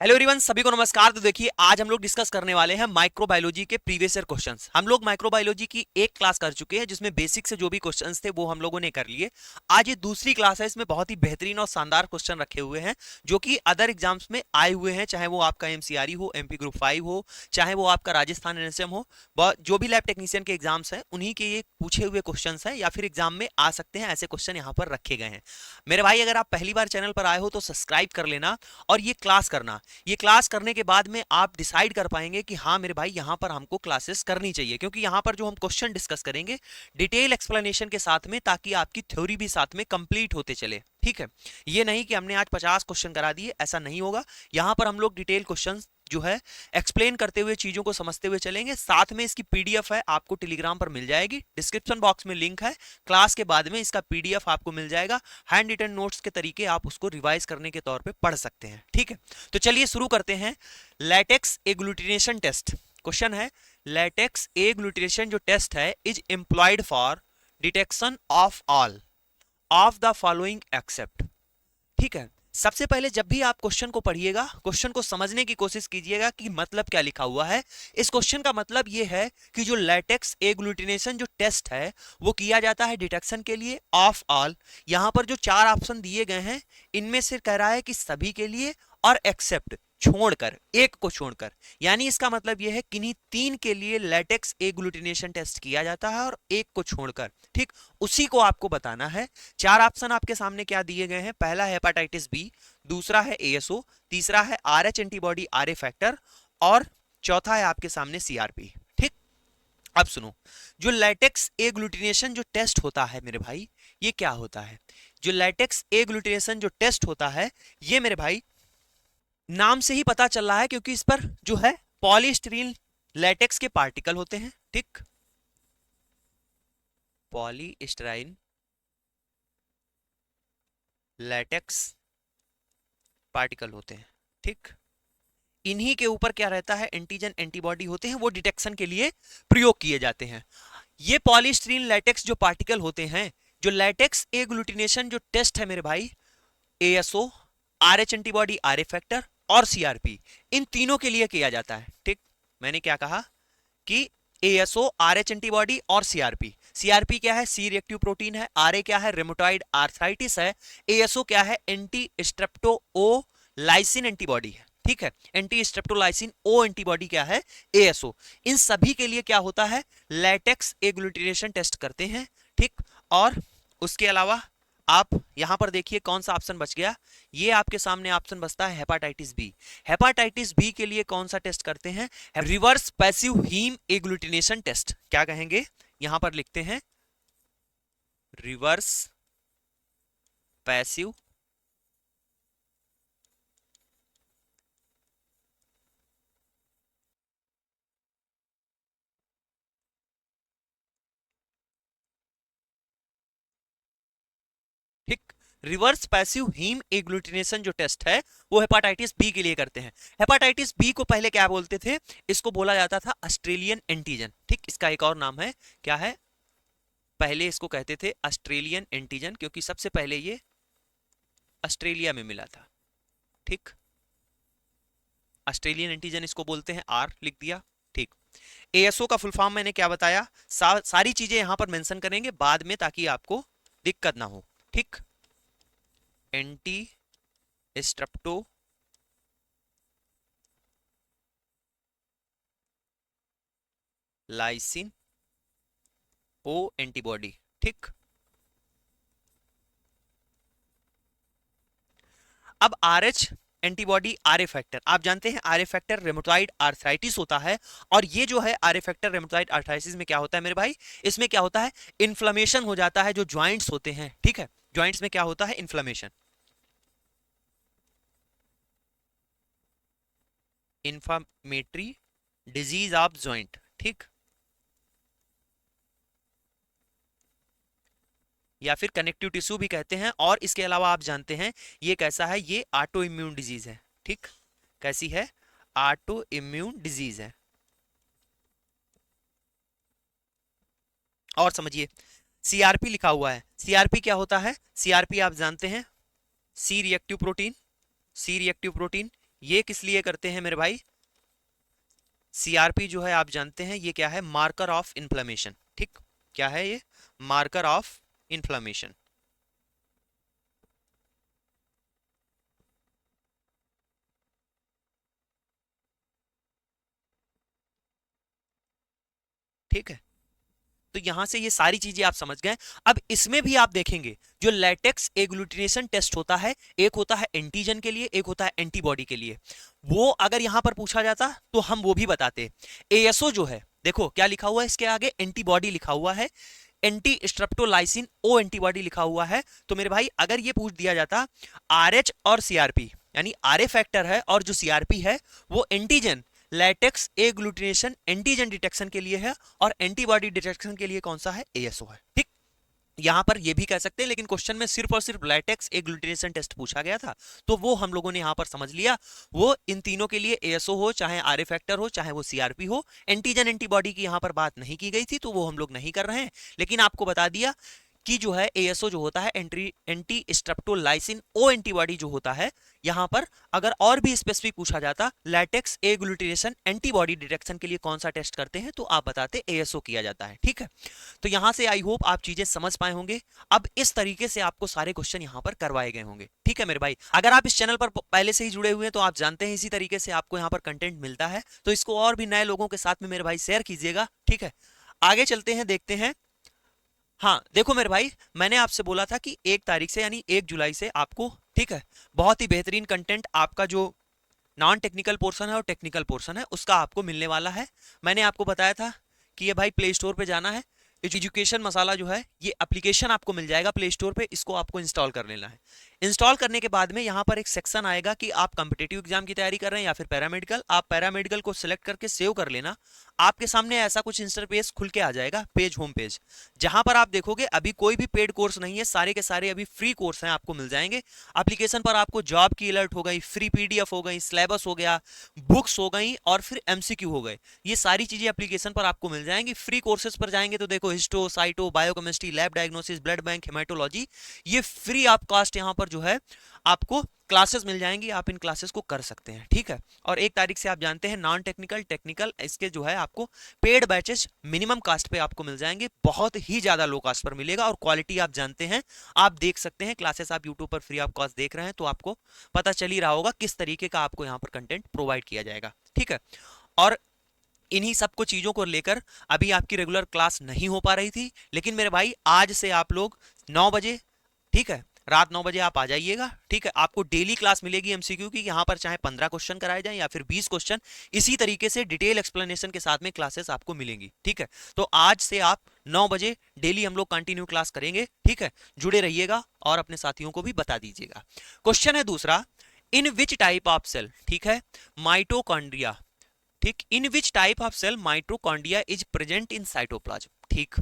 Hello everyone, सभी को नमस्कार। तो देखिए, आज हम लोग डिस्कस करने वाले हैं माइक्रोबायोलॉजी के प्रीवियस ईयर क्वेश्चंस। हम लोग माइक्रोबायोलॉजी की एक क्लास कर चुके हैं जिसमें बेसिक से जो भी क्वेश्चंस थे वो हम लोगों ने कर लिए। आज ये दूसरी क्लास है, इसमें बहुत ही बेहतरीन और शानदार क्वेश्चन रखे हुए हैं जो कि अदर एग्जाम्स में आए हुए हैं, चाहे वो आपका एमसीआरई हो, एमपी ग्रुप 5 हो, चाहे वो आपका राजस्थान एनएसएम हो। जो भी लैब टेक्नीशियन के एग्जाम्स हैं उन्हीं के ये पूछे हुए क्वेश्चन है या फिर एग्जाम में आ सकते हैं, ऐसे क्वेश्चन यहाँ पर रखे गए हैं। मेरे भाई, अगर आप पहली बार चैनल पर आए हो तो सब्सक्राइब कर लेना और ये क्लास करना। ये क्लास करने के बाद में आप डिसाइड कर पाएंगे कि हाँ मेरे भाई, यहाँ पर हमको क्लासेस करनी चाहिए, क्योंकि यहाँ पर जो हम क्वेश्चन डिस्कस करेंगे डिटेल एक्सप्लेनेशन के साथ में, ताकि आपकी थ्योरी भी साथ में कंप्लीट होते चले। ठीक है, ये नहीं कि हमने आज 50 क्वेश्चन करा दिए, ऐसा नहीं होगा। यहाँ पर हम लोग डिटेल क्वेश्चन जो है एक्सप्लेन करते हुए, चीजों को समझते हुए चलेंगे। साथ में इसकी पीडीएफ है, आपको टेलीग्राम पर मिल जाएगी, डिस्क्रिप्शन बॉक्स में लिंक है। क्लास के बाद में इसका पीडीएफ आपको मिल जाएगा। हैंड रिटन नोट्स के तरीके आप उसको रिवाइज करने के तौर पे पढ़ सकते हैं। ठीक है, तो चलिए शुरू करते हैं। लैटेक्स एग्लूटिनेशन टेस्ट क्वेश्चन है। लैटेक्स एग्लूटिनेशन जो टेस्ट है is employed for detection of all of the following except. ठीक है, सबसे पहले जब भी आप क्वेश्चन को पढ़िएगा, क्वेश्चन को समझने की कोशिश कीजिएगा कि मतलब क्या लिखा हुआ है। इस क्वेश्चन का मतलब यह है कि जो लैटेक्स एग्लूटिनेशन जो टेस्ट है वो किया जाता है डिटेक्शन के लिए ऑफ ऑल। यहां पर जो चार ऑप्शन दिए गए हैं इनमें से कह रहा है कि सभी के लिए, और एक्सेप्ट छोड़कर, एक को छोड़कर। यानी इसका मतलब यह है किन्हीं तीन के लिए लैटेक्स एग्लूटिनेशन टेस्ट किया जाता है और एक को छोड़कर। ठीक, उसी को आपको बताना है। चार ऑप्शन आपके सामने क्या दिए गए हैं। पहला है हेपाटाइटिस बी, दूसरा है एएसओ, तीसरा है आरएच एंटीबॉडी आरए फैक्टर, और चौथा है आपके सामने सीआरपी। ठीक, अब सुनो, जो लैटेक्स एग्लूटिनेशन जो टेस्ट होता है मेरे भाई, ये क्या होता है। जो लैटेक्स एग्लूटिनेशन जो टेस्ट होता है, ये मेरे भाई नाम से ही पता चल रहा है, क्योंकि इस पर जो है पॉलीस्टीरीन लैटेक्स के पार्टिकल होते हैं। ठीक, पॉलीस्टीरीन लैटेक्स पार्टिकल होते हैं। ठीक, इन्हीं के ऊपर क्या रहता है, एंटीजन एंटीबॉडी होते हैं, वो डिटेक्शन के लिए प्रयोग किए जाते हैं। ये पॉलीस्टीरीन लैटेक्स जो पार्टिकल होते हैं, जो लैटेक्स एग्लूटिनेशन जो टेस्ट है मेरे भाई, ASO, RH antibody RA factor और सीआरपी, इन तीनों के लिए किया जाता है। ठीक, मैंने क्या कहा कि एएसओ, आरएच एंटीबॉडी और सीआरपी। सीआरपी क्या है, सी रिएक्टिव प्रोटीन है। आरए क्या है, रेमोटॉइड आर्थराइटिस है। एएसओ क्या है, एंटी स्ट्रेप्टो ओ लाइसिन एंटीबॉडी है। ठीक है, एंटी स्ट्रेप्टोलाइसिन ओ एंटीबॉडी क्या है, एएसओ। इन सभी के लिए क्या होता है, लैटेक्स एग्लूटिनेशन टेस्ट करते हैं। ठीक, और उसके अलावा आप यहां पर देखिए कौन सा ऑप्शन बच गया। ये आपके सामने ऑप्शन बचता है हेपाटाइटिस बी। हेपाटाइटिस बी के लिए कौन सा टेस्ट करते हैं, reverse passive haem agglutination test. क्या कहेंगे, यहां पर लिखते हैं रिवर्स पैसिव ठीक, रिवर्स पैसिव हीम एग्लूटिनेशन जो टेस्ट है वो हेपाटाइटिस बी के लिए करते हैं। हेपाटाइटिस बी को पहले क्या बोलते थे, इसको बोला जाता था ऑस्ट्रेलियन एंटीजन। ठीक, इसका एक और नाम है, क्या है, पहले इसको कहते थे ऑस्ट्रेलियन एंटीजन, क्योंकि सबसे पहले ये ऑस्ट्रेलिया में मिला था। ठीक, ऑस्ट्रेलियन एंटीजन इसको बोलते हैं, आर लिख दिया। ठीक, एएसओ का फुल फॉर्म मैंने क्या बताया, सारी चीजें यहां पर मेंशन करेंगे बाद में, ताकि आपको दिक्कत ना हो। ठीक, एंटी स्ट्रेप्टो लाइसिन ओ एंटीबॉडी। ठीक, अब आरएच एंटीबॉडी आरए फैक्टर, आप जानते हैं आरए फैक्टर रेमोटॉइड आर्थराइटिस होता है। और ये जो है आरए फैक्टर रेमोटॉइड आर्थराइटिस में क्या होता है मेरे भाई, इसमें क्या होता है, इन्फ्लेमेशन हो जाता है जो ज्वाइंट्स होते हैं। ठीक है, ज्वाइंट्स में क्या होता है, inflammation, inflammatory disease of joint. ठीक, या फिर कनेक्टिव टिश्यू भी कहते हैं। और इसके अलावा आप जानते हैं ये कैसा है, ये ऑटो इम्यून डिजीज है। ठीक, कैसी है, ऑटो इम्यून डिजीज है। और समझिए, सीआरपी लिखा हुआ है, सीआरपी क्या होता है, सीआरपी आप जानते हैं C reactive protein, C reactive protein, ये किस लिए करते हैं मेरे भाई? सीआरपी जो है आप जानते हैं ये क्या है? Marker of inflammation. ठीक, क्या है ये? Marker of inflammation. ठीक है, तो यहां से ये सारी चीजें आप समझ गए। अब इसमें भी आप देखेंगे जो लैटेक्स एग्लूटिनेशन टेस्ट होता है, एक होता है एंटीजन के लिए, एक होता है एंटीबॉडी के लिए। वो अगर यहां पर पूछा जाता तो हम वो भी बताते। एएसओ जो है, देखो क्या लिखा हुआ है इसके आगे, एंटीबॉडी लिखा हुआ है, एंटी स्ट्रेप्टोलाइसिन ओ एंटीबॉडी लिखा हुआ है। तो मेरे भाई अगर ये पूछ दिया जाता आरएच और सीआरपी, यानी आरए फैक्टर है और जो सीआरपी है वो antigen latex agglutination antigen detection के लिए है और एंटीबॉडी डिटेक्शन के लिए कौन सा है? एएसओ है। ठीक, यहां पर ये भी कह सकते हैं, लेकिन क्वेश्चन में सिर्फ और सिर्फ लैटेक्स एग्लूटिनेशन टेस्ट पूछा गया था, तो वो हम लोगों ने यहां पर समझ लिया। वो इन तीनों के लिए एएसओ हो, चाहे आरए फैक्टर हो, चाहे वो सीआरपी हो, एंटीजन एंटीबॉडी की यहां पर बात नहीं की गई थी, तो वो हम लोग नहीं कर रहे हैं। लेकिन आपको बता दिया कि जो है एएसओ जो होता है एंटी स्ट्रेप्टोलाइसिन ओ एंटीबॉडी जो होता है, यहां पर अगर और भी स्पेसिफिक पूछा जाता लैटेक्स एग्लूटिनेशन एंटीबॉडी डिटेक्शन के लिए कौन सा टेस्ट करते हैं, तो आप बताते एएसओ किया जाता है। ठीक है, तो यहां से आई होप आप चीजें समझ पाए होंगे। अब इस तरीके से आपको सारे क्वेश्चन यहां पर करवाए गए होंगे। ठीक है मेरे भाई, अगर आप इस चैनल पर पहले से ही जुड़े हुए हैं तो आप जानते हैं इसी तरीके से आपको यहां पर कंटेंट मिलता है, तो इसको और भी नए लोगों के साथ में मेरे भाई शेयर कीजिएगा। ठीक है, आगे चलते हैं, देखते हैं। हाँ देखो मेरे भाई, मैंने आपसे बोला था कि 1 तारीख से यानी 1 जुलाई से आपको, ठीक है, बहुत ही बेहतरीन कंटेंट आपका जो नॉन टेक्निकल पोर्शन है और टेक्निकल पोर्शन है उसका आपको मिलने वाला है। मैंने आपको बताया था कि ये भाई प्ले स्टोर पे जाना है, एजुकेशन मसाला जो है ये एप्लीकेशन आपको मिल जाएगा प्ले स्टोर पे, इसको आपको इंस्टॉल कर लेना है। इंस्टॉल करने के बाद में यहाँ पर एक सेक्शन आएगा कि आप कंपिटेटिव एग्जाम की तैयारी कर रहे हैं या फिर पैरामेडिकल, आप पैरामेडिकल को सिलेक्ट करके सेव कर लेना। आपके सामने ऐसा कुछ इंटरफेस खुल के आ जाएगा, पेज, होम पेज, जहां पर आप देखोगे अभी कोई भी पेड कोर्स नहीं है, सारे के सारे अभी फ्री कोर्स हैं, आपको मिल जाएंगे। एप्लीकेशन पर आपको जॉब की अलर्ट हो गई, फ्री पीडीएफ हो गई, सिलेबस हो गया, बुक्स हो गई और फिर एमसीक्यू हो गए, ये सारी चीजें एप्लीकेशन पर आपको मिल जाएंगी। फ्री कोर्सेज पर जाएंगे तो देखो histo, cyto, biochemistry, lab diagnosis, blood bank, haematology, ये फ्री आप कास्ट यहाँ पर जो है आपको क्लासेस मिल जाएंगी, आप इन क्लासेस को कर सकते हैं। ठीक है, और 1 तारीख से आप जानते हैं नॉन टेक्निकल टेक्निकल इसके जो है आपको पेड बैचेस मिनिमम कास्ट पे आपको मिल जाएंगे, बहुत ही ज्यादा लो कास्ट पर मिलेगा और क्वालिटी आप जानते हैं, आप देख सकते हैं क्लासेस, आप यूट्यूब पर फ्री ऑफ कॉस्ट देख रहे हैं तो आपको पता चल ही रहा होगा किस तरीके का आपको यहाँ पर कंटेंट प्रोवाइड किया जाएगा। ठीक है, और इन्हीं सबको चीजों को लेकर अभी आपकी रेगुलर क्लास नहीं हो पा रही थी, लेकिन मेरे भाई आज से आप लोग 9 बजे, ठीक है, रात 9 बजे आप आ जाइएगा। ठीक है, आपको डेली क्लास मिलेगी एमसीक्यू की, यहां पर चाहे 15 क्वेश्चन कराए जाएं या फिर 20 क्वेश्चन, इसी तरीके से डिटेल एक्सप्लेनेशन के साथ में क्लासेस आपको मिलेंगी। ठीक है, तो आज से आप 9 बजे डेली हम लोग कंटिन्यू क्लास करेंगे। ठीक है, जुड़े रहिएगा और अपने साथियों को भी बता दीजिएगा। क्वेश्चन है दूसरा, in which type of cell, ठीक है, माइटोकॉन्ड्रिया, ठीक, in which type of cell mitochondria is present in cytoplasm. ठीक,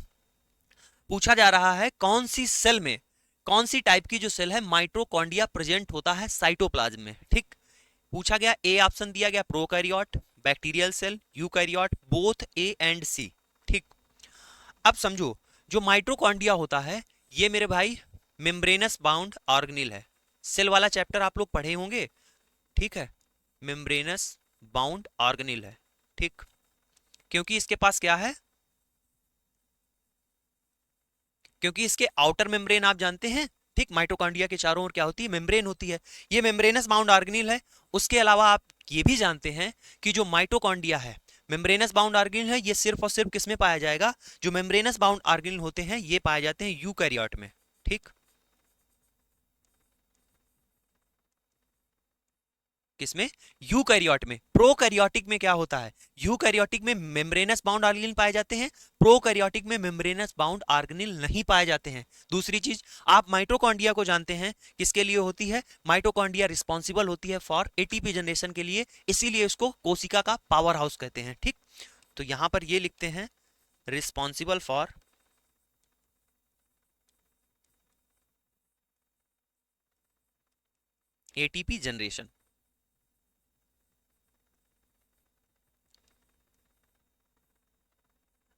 पूछा जा रहा है कौन सी सेल में, कौन सी टाइप की जो सेल है माइटोकॉन्ड्रिया प्रेजेंट होता है साइटोप्लाज्म में। ठीक, पूछा गया, ए ऑप्शन दिया गया prokaryote, bacterial cell, eukaryote, both A and C. ठीक, अब समझो जो माइटोकॉन्ड्रिया होता है ये मेरे भाई मेम्ब्रेनस बाउंड ऑर्गेनेल है, सेल वाला चैप्टर आप लोग पढ़े होंगे। ठीक है, मेम्ब्रेनस बाउंड ऑर्गेनेल है। ठीक, क्योंकि इसके पास क्या है, क्योंकि इसके आउटर मेम्ब्रेन आप जानते हैं। ठीक, माइटोकॉन्ड्रिया के चारों ओर क्या होती है, मेम्ब्रेन होती है, ये मेम्ब्रेनस बाउंड ऑर्गेनेल है। उसके अलावा आप ये भी जानते हैं कि जो माइटोकॉन्ड्रिया है मेम्ब्रेनस बाउंड ऑर्गेनेल है, ये सिर्फ और सिर्फ किस में पाया जाएगा, जो मेम्ब्रेनस बाउंड ऑर्गेनेल होते हैं ये पाए जाते हैं यूकैरियोट में। ठीक, किसमें, यूकैरियोट में। प्रोकैरियोटिक में क्या होता है, यूकैरियोटिक में मेम्ब्रेनस बाउंड ऑर्गेनेल पाए जाते हैं, प्रोकैरियोटिक में मेम्ब्रेनस बाउंड ऑर्गेनेल नहीं पाए जाते हैं। दूसरी चीज, आप माइटोकॉन्ड्रिया को जानते हैं किसके लिए होती है, माइटोकॉन्ड्रिया रिस्पॉन्सिबल होती है फॉर एटीपी जनरेशन के लिए, इसीलिए उसको कोशिका का पावर हाउस कहते हैं। ठीक, तो यहां पर ये लिखते हैं रिस्पॉन्सिबल फॉर एटीपी जनरेशन।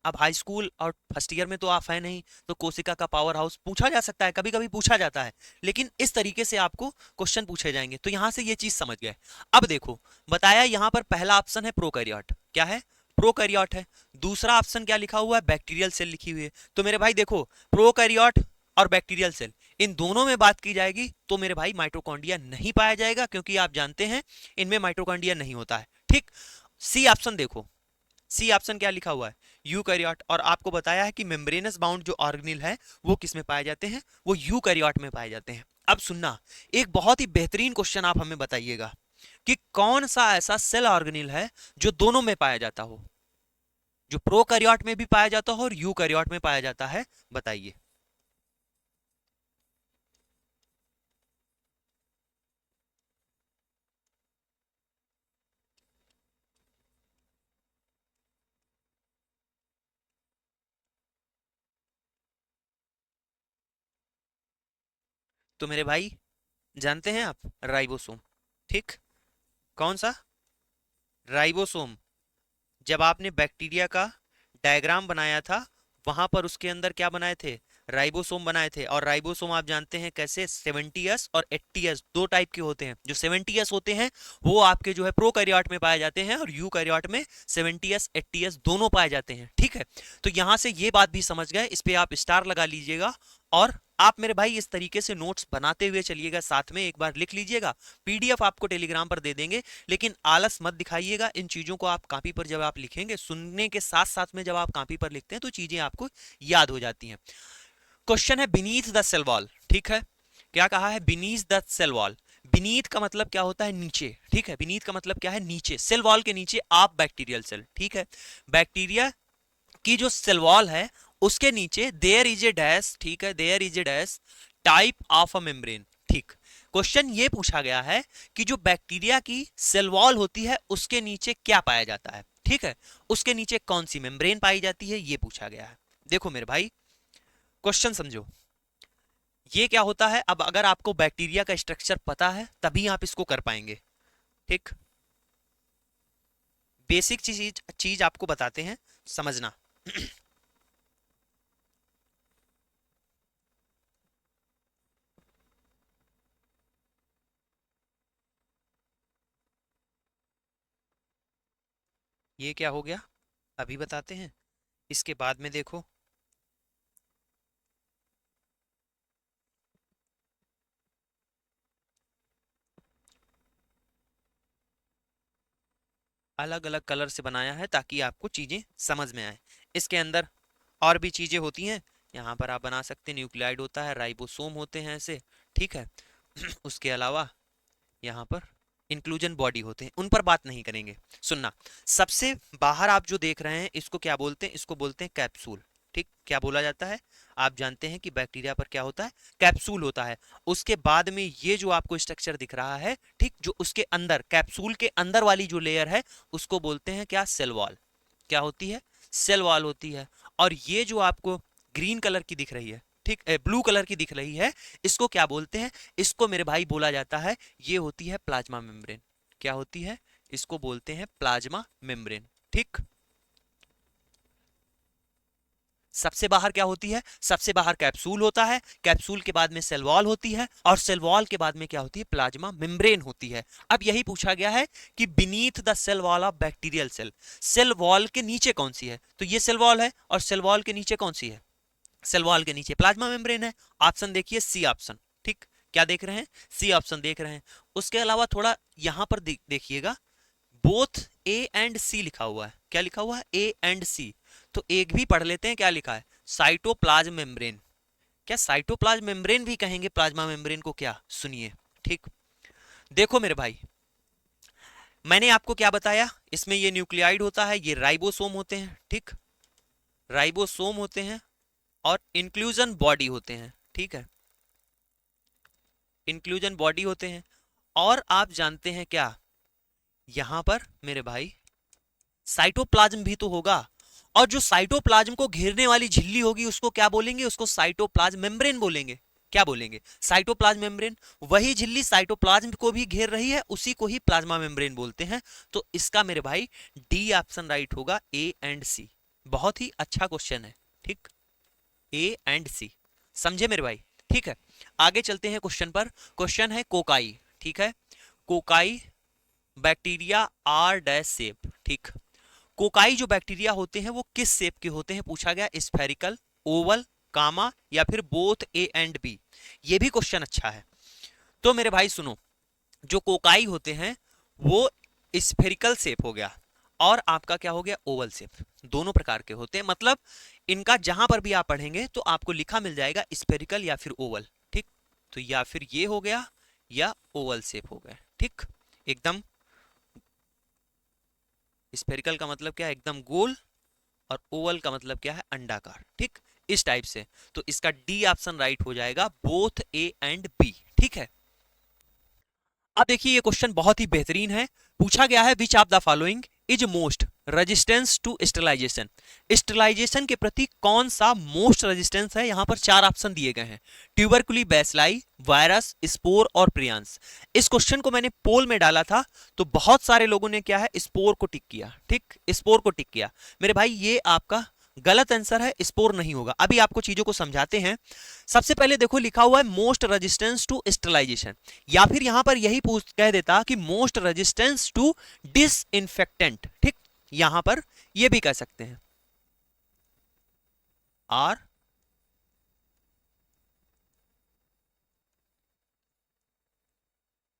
अब हाई स्कूल और फर्स्ट ईयर में तो आप है नहीं, तो कोशिका का पावर हाउस पूछा जा सकता है, कभी कभी पूछा जाता है, लेकिन इस तरीके से आपको क्वेश्चन पूछे जाएंगे, तो यहां से ये चीज समझ गए। अब देखो, बताया यहां पर पहला ऑप्शन है प्रोकैरियोट, क्या है, प्रोकैरियोट है। दूसरा ऑप्शन क्या लिखा हुआ है, बैक्टीरियल सेल लिखी हुई है। तो मेरे भाई देखो, प्रोकैरियोट और बैक्टीरियल सेल, इन दोनों में बात की जाएगी तो मेरे भाई माइटोकॉन्ड्रिया नहीं पाया जाएगा, क्योंकि आप जानते हैं इनमें माइटोकॉन्ड्रिया नहीं होता है, ठीक। सी ऑप्शन देखो, सी ऑप्शन क्या लिखा हुआ है, यूकैरियोट, और आपको बताया है कि मेम्ब्रेनस बाउंड जो ऑर्गेनिल है वो किस में पाए जाते हैं, वो यूकैरियोट में पाए जाते हैं। अब सुनना, एक बहुत ही बेहतरीन क्वेश्चन आप हमें बताइएगा कि कौन सा ऐसा सेल ऑर्गेनिल है जो दोनों में पाया जाता हो, जो प्रोकैरियोट में भी पाया जाता हो और यूकैरियोट में पाया जाता है, बताइए। तो मेरे भाई जानते हैं आप, राइबोसोम, ठीक। कौन सा, राइबोसोम। जब आपने बैक्टीरिया का डायग्राम बनाया था, वहां पर उसके अंदर क्या बनाए थे, राइबोसोम बनाए थे। और राइबोसोम आप जानते हैं कैसे, 70s और 80s दो टाइप के होते हैं। जो 70s होते हैं वो आपके जो है प्रोकैरियोट में पाए जाते हैं, और यूकैरियोट में 70s 80s दोनों पाए जाते हैं, ठीक है। तो यहां से ये बात भी समझ गए, इस पे आप स्टार लगा लीजिएगा। और आप मेरे भाई इस तरीके से नोट्स बनाते हुए चलिएगा, साथ में एक बार लिख लीजिएगा, पीडीएफ आपको टेलीग्राम पर दे देंगे। लेकिन आलस मत दिखाइएगा, इन चीजों को आप कॉपी पर जब आप लिखेंगे, सुनने के साथ साथ में जब आप कॉपी पर लिखते हैं तो चीजें आपको याद हो जाती हैं। क्वेश्चन है बीनीथ द सेल वॉल, ठीक है। क्या कहा है, beneath the cell wall. Beneath का मतलब क्या होता है, नीचे, ठीक है। बीनीथ का मतलब क्या है, नीचे, सेल वॉल के नीचे आप बैक्टीरियल सेल, ठीक है। बैक्टीरिया की जो सेल वॉल है उसके नीचे देयर इज ए डैश, ठीक है, there is a dash type of a membrane, ठीक। क्वेश्चन ये पूछा गया है कि जो बैक्टीरिया की सेल वॉल होती है उसके नीचे क्या पाया जाता है, ठीक है, उसके नीचे कौन सी मेम्ब्रेन पाई जाती है, ये पूछा गया है। देखो मेरे भाई, क्वेश्चन समझो, ये क्या होता है। अब अगर आपको बैक्टीरिया का स्ट्रक्चर पता है तभी आप इसको कर पाएंगे, ठीक। बेसिक चीज चीज आपको बताते हैं, समझना। ये क्या हो गया, अभी बताते हैं, इसके बाद में देखो। अलग अलग कलर से बनाया है ताकि आपको चीजें समझ में आए। इसके अंदर और भी चीजें होती हैं, यहाँ पर आप बना सकते हैं, न्यूक्लियाइड होता है, राइबोसोम होते हैं ऐसे, ठीक है। उसके अलावा यहाँ पर इंक्लूजन बॉडी होते हैं, उन पर बात नहीं करेंगे। सुनना, सबसे बाहर आप जो देख रहे हैं इसको क्या बोलते हैं, इसको बोलते हैं कैप्सूल, ठीक। क्या बोला जाता है, आप जानते हैं कि बैक्टीरिया पर क्या होता है, कैप्सूल होता है। उसके बाद में ये जो आपको स्ट्रक्चर दिख रहा है, ठीक, जो उसके अंदर कैप्सूल के अंदर वाली जो लेयर है उसको बोलते हैं क्या, सेल वॉल। क्या होती है, सेल वॉल होती है। और ये जो आपको ग्रीन कलर की दिख रही है, ठीक, ब्लू कलर की दिख रही है, इसको क्या बोलते हैं, इसको मेरे भाई बोला जाता है, ये होती है प्लाज्मा मेम्ब्रेन। क्या होती है, इसको बोलते हैं प्लाज्मा मेम्ब्रेन, ठीक। सबसे बाहर क्या होती है, सबसे बाहर कैप्सूल होता है, कैप्सूल के बाद में सेल वॉल होती है, और सेल वॉल के बाद में क्या होती है, प्लाज्मा मेम्ब्रेन होती है। अब यही पूछा गया है कि beneath the cell wall of bacterial cell, cell wall के नीचे कौन सी है, तो ये सेल वॉल है, और सेल वॉल के नीचे कौन सी है, सेल वॉल के नीचे प्लाज्मा मेम्ब्रेन है। ऑप्शन देखिए, सी ऑप्शन, ठीक। क्या देख रहे हैं, सी ऑप्शन देख रहे हैं। उसके अलावा थोड़ा यहां पर देखिएगा, बोथ ए एंड सी लिखा हुआ है। क्या लिखा हुआ है, ए एंड सी। तो एक भी पढ़ लेते हैं, क्या लिखा है, साइटोप्लाज्म मेम्ब्रेन। क्या साइटोप्लाज्म मेम्ब्रेन भी कहेंगे प्लाज्मा मेम्ब्रेन को, क्या, सुनिए, ठीक। देखो मेरे भाई, मैंने आपको क्या बताया, इसमें ये न्यूक्लियाइड होता है, ये राइबोसोम होते हैं, ठीक, राइबोसोम होते हैं, और इंक्लूजन बॉडी होते हैं, ठीक है, इंक्लूजन बॉडी होते हैं। और आप जानते हैं क्या, यहां पर मेरे भाई साइटोप्लाज्म भी तो होगा, और जो साइटोप्लाज्म को घेरने वाली झिल्ली होगी उसको क्या बोलेंगे, उसको साइटोप्लाज्म मेम्ब्रेन बोलेंगे। क्या बोलेंगे, साइटोप्लाज्म मेम्ब्रेन। वही झिल्ली साइटोप्लाज्म को भी घेर रही है, उसी को ही प्लाज्मा मेम्ब्रेन बोलते हैं। तो इसका मेरे भाई डी ऑप्शन राइट होगा, ए एंड सी। बहुत ही अच्छा क्वेश्चन है, ठीक, ए एंड सी, समझे मेरे भाई, ठीक है। आगे चलते हैं क्वेश्चन पर। क्वेश्चन है कोकाई, ठीक है, cocci bacteria are dash shape, ठीक। कोकाई जो बैक्टीरिया होते हैं वो किस शेप के होते हैं पूछा गया, स्फेरिकल, ओवल, कामा या फिर बोथ ए एंड बी। ये भी क्वेश्चन अच्छा है। तो मेरे भाई सुनो, जो कोकाई होते हैं वो स्फेरिकल शेप हो गया और आपका क्या हो गया, ओवल शेप, दोनों प्रकार के होते हैं। मतलब इनका जहां पर भी आप पढ़ेंगे तो आपको लिखा मिल जाएगा स्फेरिकल या फिर ओवल, ठीक। तो या फिर ये हो गया या ओवल शेप हो गया, ठीक, एकदम। स्फेरिकल का मतलब क्या है, एकदम गोल, और ओवल का मतलब क्या है, अंडाकार, ठीक, इस टाइप से। तो इसका डी ऑप्शन राइट हो जाएगा, बोथ ए एंड बी, ठीक है। अब देखिए ये क्वेश्चन बहुत ही बेहतरीन है। पूछा गया है which of the following is most resistance to sterilisation. Sterilisation के प्रति कौन सा मोस्ट रेजिस्टेंस है, यहां पर चार ऑप्शन दिए गए हैं, ट्यूबरकुली बैसिलाई, वायरस, स्पोर और प्रियांस। इस क्वेश्चन को मैंने पोल में डाला था तो बहुत सारे लोगों ने क्या है, स्पोर को टिक किया, ठीक, स्पोर को टिक किया। मेरे भाई ये आपका गलत आंसर है, स्पोर नहीं होगा। अभी आपको चीजों को समझाते हैं। सबसे पहले देखो लिखा हुआ है मोस्ट रेजिस्टेंस टू स्टरलाइजेशन, या फिर यहां पर यही पूछ कह देता कि मोस्ट रेजिस्टेंस टू डिसइंफेक्टेंट, ठीक, यहां पर ये भी कह सकते हैं, आर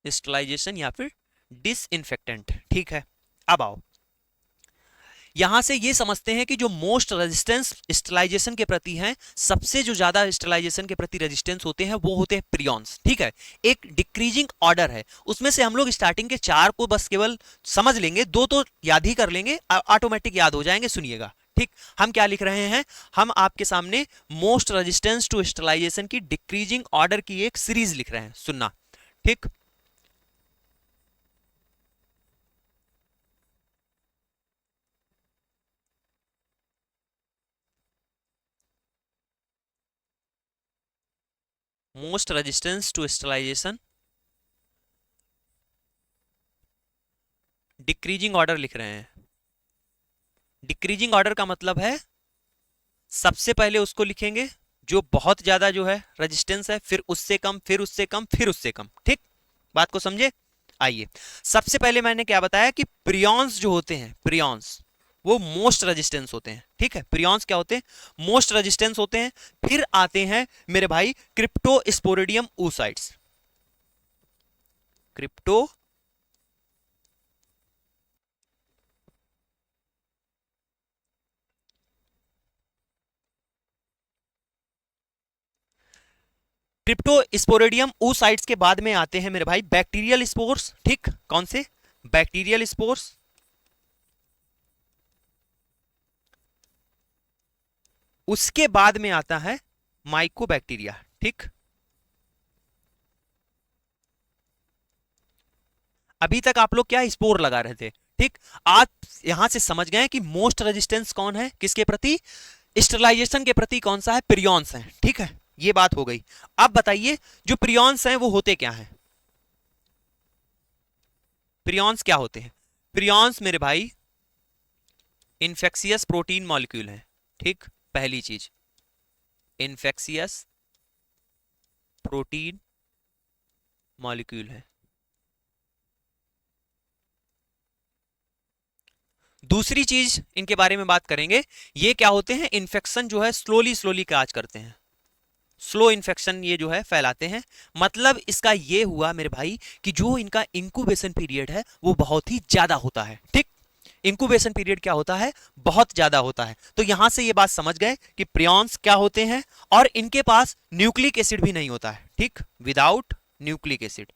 स्टरलाइजेशन या फिर डिसइंफेक्टेंट, ठीक है। अब आओ, यहां से ये समझते हैं कि जो मोस्ट रेजिस्टेंस स्टरलाइजेशन के प्रति हैं, सबसे जो ज्यादा स्टरलाइजेशन के प्रति रेजिस्टेंस होते हैं वो होते हैं प्रियॉन्स, ठीक है। एक डिक्रीजिंग ऑर्डर है, उसमें से हम लोग स्टार्टिंग के चार को बस केवल समझ लेंगे, दो तो याद ही कर लेंगे, ऑटोमेटिक याद हो जाएंगे, सुनिएगा, ठीक। हम क्या लिख रहे हैं, हम आपके सामने मोस्ट रेजिस्टेंस टू स्टरलाइजेशन की डिक्रीजिंग ऑर्डर की एक सीरीज लिख रहे हैं, सुनना, ठीक। Most resistance to sterilisation decreasing order लिख रहे हैं। डिक्रीजिंग ऑर्डर का मतलब है सबसे पहले उसको लिखेंगे जो बहुत ज्यादा जो है रेजिस्टेंस है, फिर उससे कम, फिर उससे कम, फिर उससे कम, ठीक, बात को समझे। आइए, सबसे पहले मैंने क्या बताया कि प्रियॉन्स जो होते हैं, प्रियॉन्स वो मोस्ट रेजिस्टेंस होते हैं, ठीक है। प्रियॉन्स क्या होते हैं, मोस्ट रेजिस्टेंस होते हैं। फिर आते हैं मेरे भाई Cryptosporidium oocytes, crypto Cryptosporidium oocytes के बाद में आते हैं मेरे भाई बैक्टीरियल स्पोर्स, ठीक, कौन से, बैक्टीरियल स्पोर्स। उसके बाद में आता है माइकोबैक्टीरिया, ठीक। अभी तक आप लोग क्या स्पोर लगा रहे थे, ठीक। आज यहां से समझ गए कि मोस्ट रेजिस्टेंस कौन है, किसके प्रति, स्टरलाइजेशन के प्रति कौन सा है, प्रियॉन्स है, ठीक है। ये बात हो गई। अब बताइए जो प्रियॉन्स हैं वो होते क्या हैं, प्रियॉन्स क्या होते हैं। प्रियॉन्स मेरे भाई इन्फेक्शियस प्रोटीन मॉलिक्यूल है, ठीक, पहली चीज इन्फेक्शियस प्रोटीन मॉलिक्यूल है। दूसरी चीज इनके बारे में बात करेंगे, ये क्या होते हैं, इन्फेक्शन जो है स्लोली स्लोली काज करते हैं, स्लो इन्फेक्शन ये जो है फैलाते हैं। मतलब इसका ये हुआ मेरे भाई कि जो इनका इंक्यूबेशन पीरियड है वो बहुत ही ज्यादा होता है, ठीक। इंक्यूबेशन पीरियड क्या होता है, बहुत ज्यादा होता है। तो यहां से ये बात समझ गए कि प्रियॉन्स क्या होते हैं, और इनके पास न्यूक्लिक एसिड भी नहीं होता है, ठीक, विदाउट न्यूक्लिक एसिड।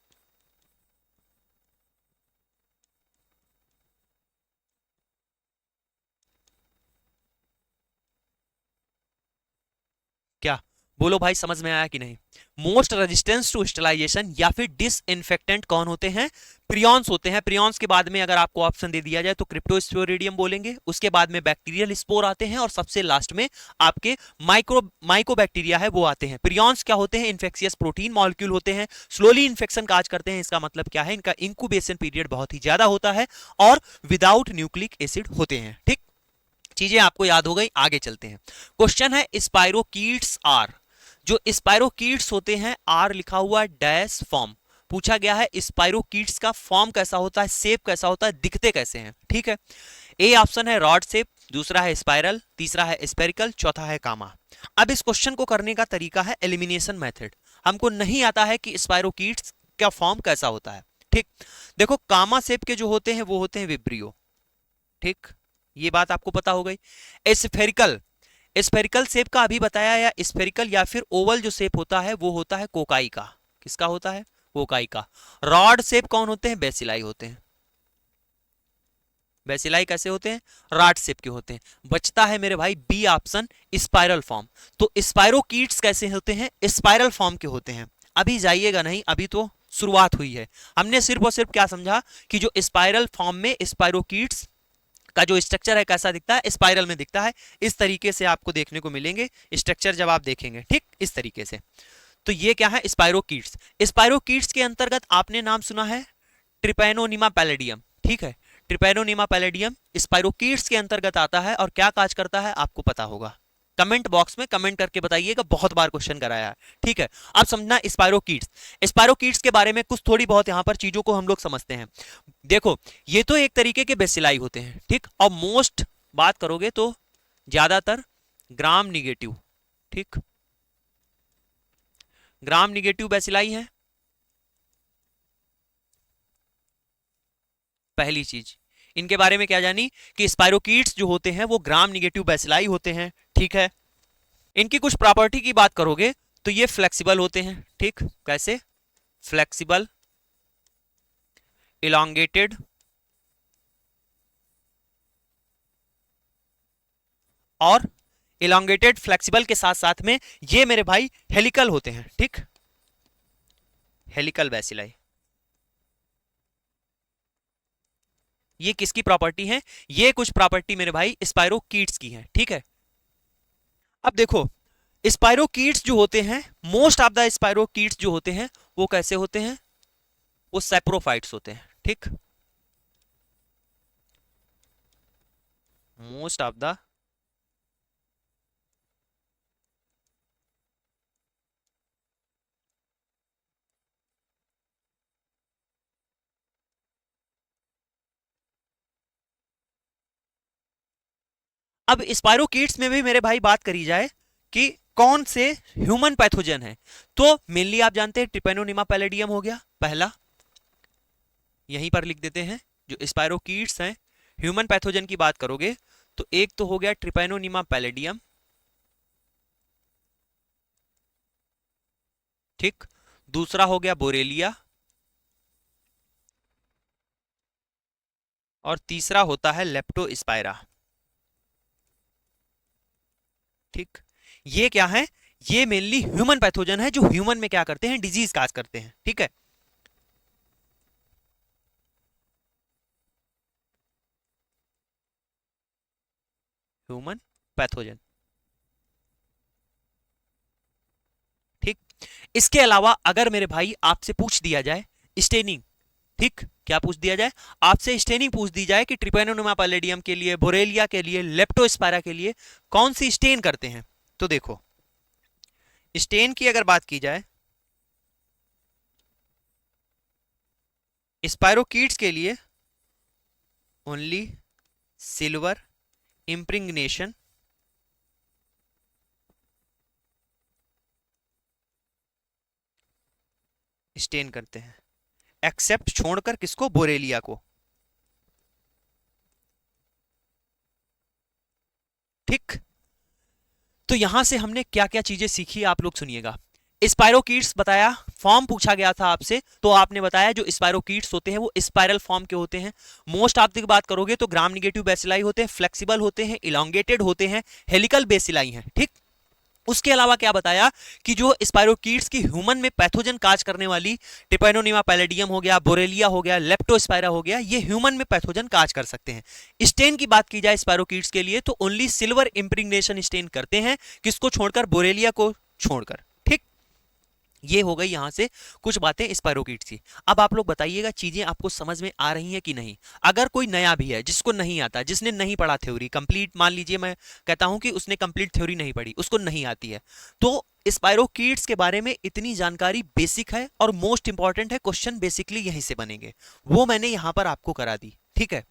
क्या बोलो भाई, समझ में आया कि नहीं। मोस्ट रेजिस्टेंस टू स्टरलाइजेशन या फिर डिसइंफेक्टेंट कौन होते हैं, प्रियॉन्स होते हैं। प्रियॉन्स के बाद में अगर आपको ऑप्शन दे दिया जाए तो क्रिप्टोस्पोरिडियम बोलेंगे, उसके बाद में बैक्टीरियल स्पोर आते हैं, और सबसे लास्ट में आपके माइकोबैक्टीरिया है वो आते हैं। प्रियॉन्स क्या होते हैं, इन्फेक्शियस प्रोटीन मॉलिक्यूल होते हैं, स्लोली इन्फेक्शन काज करते हैं। इसका मतलब क्या है, इनका इंक्यूबेशन पीरियड बहुत ही ज्यादा होता है और विदाउट न्यूक्लिक एसिड होते हैं, ठीक। चीजें आपको याद हो गई, आगे चलते हैं। क्वेश्चन है स्पाइरोकीट्स आर, जो स्पाइरोकीट्स होते हैं, आर लिखा हुआ डैश फॉर्म, पूछा गया है स्पाइरोकीट्स का फॉर्म कैसा होता है, शेप कैसा होता है, दिखते कैसे हैं। ठीक है, ए ऑप्शन है रॉड शेप, दूसरा है स्पाइरल, तीसरा है स्पेरिकल, चौथा है कामा। अब इस क्वेश्चन को करने का तरीका है एलिमिनेशन मेथड। हमको नहीं आता है कि स्पाइरोकीट्स का फॉर्म कैसा होता है। ठीक, देखो कामा शेप के जो होते हैं वो होते हैं विब्रियो। ठीक, ये बात आपको पता हो गई। स्फेरिकल, स्फेरिकल शेप का अभी बताया, या स्फेरिकल या फिर ओवल जो शेप होता है वो होता है कोकाई का। किसका होता है? कोकाई का। रॉड शेप कौन होते हैं? बेसिलाई होते हैं। बेसिलाई कैसे होते हैं? रॉड शेप के होते हैं। बचता है मेरे भाई बी ऑप्शन, स्पाइरल फॉर्म। तो स्पाइरोकीट्स कैसे होते हैं? स्पाइरल फॉर्म के होते हैं। अभी जाइएगा नहीं, अभी तो शुरुआत हुई है। हमने सिर्फ और सिर्फ क्या समझा कि जो स्पाइरल फॉर्म में स्पाइरोकीट्स का जो स्ट्रक्चर है कैसा दिखता है, स्पाइरल में दिखता है। इस तरीके से आपको देखने को मिलेंगे स्ट्रक्चर जब आप देखेंगे। ठीक, इस तरीके से। तो ये क्या है? स्पाइरोकीट्स। स्पाइरोकीट्स के अंतर्गत आपने नाम सुना है ट्रिपैनोनिमा पैलेडियम। ठीक है, ट्रिपैनोनिमा पैलेडियम स्पाइरोकीट्स के अंतर्गत आता है और क्या काज करता है आपको पता होगा। कमेंट बॉक्स में कमेंट करके बताइएगा, बहुत बार क्वेश्चन कराया है। ठीक है, अब समझना स्पाइरोकीट्स। स्पाइरोकीट्स के बारे में कुछ थोड़ी बहुत यहां पर चीजों को हम लोग समझते हैं। देखो, ये तो एक तरीके के बेसिलाई होते हैं। ठीक, और मोस्ट बात करोगे तो ज्यादातर ग्राम निगेटिव। ठीक, ग्राम निगेटिव बेसिलाई है पहली चीज। इनके बारे में क्या जानी कि स्पाइरोकीट्स जो होते हैं वो ग्राम निगेटिव बेसिलाई होते हैं। ठीक है, इनकी कुछ प्रॉपर्टी की बात करोगे तो ये फ्लेक्सिबल होते हैं। ठीक, कैसे? फ्लेक्सिबल, इलांगेटेड और इलांगेटेड फ्लेक्सिबल के साथ साथ में ये मेरे भाई हेलिकल होते हैं। ठीक, हेलिकल बेसिलाई। ये किसकी प्रॉपर्टी है? ये कुछ प्रॉपर्टी मेरे भाई स्पाइरोकीट्स की है। ठीक है, अब देखो स्पाइरोकीट्स जो होते हैं, मोस्ट ऑफ द स्पाइरोकीट्स जो होते हैं वो कैसे होते हैं? वो सैप्रोफाइट्स होते हैं। ठीक, मोस्ट ऑफ द अब स्पाइरोकीट्स में भी मेरे भाई बात करी जाए कि कौन से ह्यूमन पैथोजन है, तो मेनली आप जानते हैं ट्रिपैनोनिमा पैलेडियम हो गया पहला, यहीं पर लिख देते हैं। जो स्पाइरोकीट्स हैं ह्यूमन पैथोजन की बात करोगे तो एक तो हो गया ट्रिपैनोनिमा पैलेडियम। ठीक, दूसरा हो गया बोरेलिया और तीसरा होता है लेप्टोस्पाइरा। ठीक, ये क्या है? ये मेनली ह्यूमन पैथोजन है जो ह्यूमन में क्या करते हैं? डिजीज काज करते हैं। ठीक है, ह्यूमन पैथोजन। ठीक, इसके अलावा अगर मेरे भाई आपसे पूछ दिया जाए स्टेनिंग, ठीक, क्या पूछ दिया जाए आपसे? स्टेनिंग पूछ दी जाए कि ट्रिपैनोनिमा पैलेडियम के लिए, बोरेलिया के लिए, लेप्टोस्पाइरा के लिए कौन सी स्टेन करते हैं, तो देखो स्टेन की अगर बात की जाए स्पाइरोकीट्स के लिए ओनली सिल्वर इंप्रिग्नेशन स्टेन करते हैं, एक्सेप्ट छोड़कर किसको? बोरेलिया को। ठीक, तो यहां से हमने क्या क्या चीजें सीखी आप लोग सुनिएगा। स्पाइरोकीट्स बताया, फॉर्म पूछा गया था आपसे तो आपने बताया जो स्पाइरोकीट्स होते हैं वो स्पाइरल फॉर्म के होते हैं। मोस्ट ऑफ की बात करोगे तो ग्राम निगेटिव बेसिलाई होते हैं, फ्लेक्सिबल होते हैं, इलांगेटेड होते हैं, हेलिकल बेसिलाई हैं। ठीक, उसके अलावा क्या बताया कि जो स्पाइरोकीट्स की ह्यूमन में पैथोजन काज करने वाली ट्रिपैनोनिमा पैलेडियम हो गया, बोरेलिया हो गया, लेप्टोस्पाइरा हो गया, ये ह्यूमन में पैथोजन काज कर सकते हैं। स्टेन की बात की जाए स्पाइरोकीट्स के लिए तो ओनली सिल्वर इंप्रिग्नेशन स्टेन करते हैं, किसको छोड़कर? बोरेलिया को छोड़कर। ठीक, ये हो गई यहां से कुछ बातें स्पायरोकीट्स की। अब आप लोग बताइएगा चीजें आपको समझ में आ रही हैं कि नहीं। अगर कोई नया भी है जिसको नहीं आता, जिसने नहीं पढ़ा थ्योरी कंप्लीट, मान लीजिए मैं कहता हूं कि उसने कंप्लीट थ्योरी नहीं पढ़ी, उसको नहीं आती है, तो स्पायरोकीट्स के बारे में इतनी जानकारी बेसिक है और मोस्ट इंपॉर्टेंट है, क्वेश्चन बेसिकली यहीं से बनेंगे, वो मैंने यहां पर आपको करा दी। ठीक है,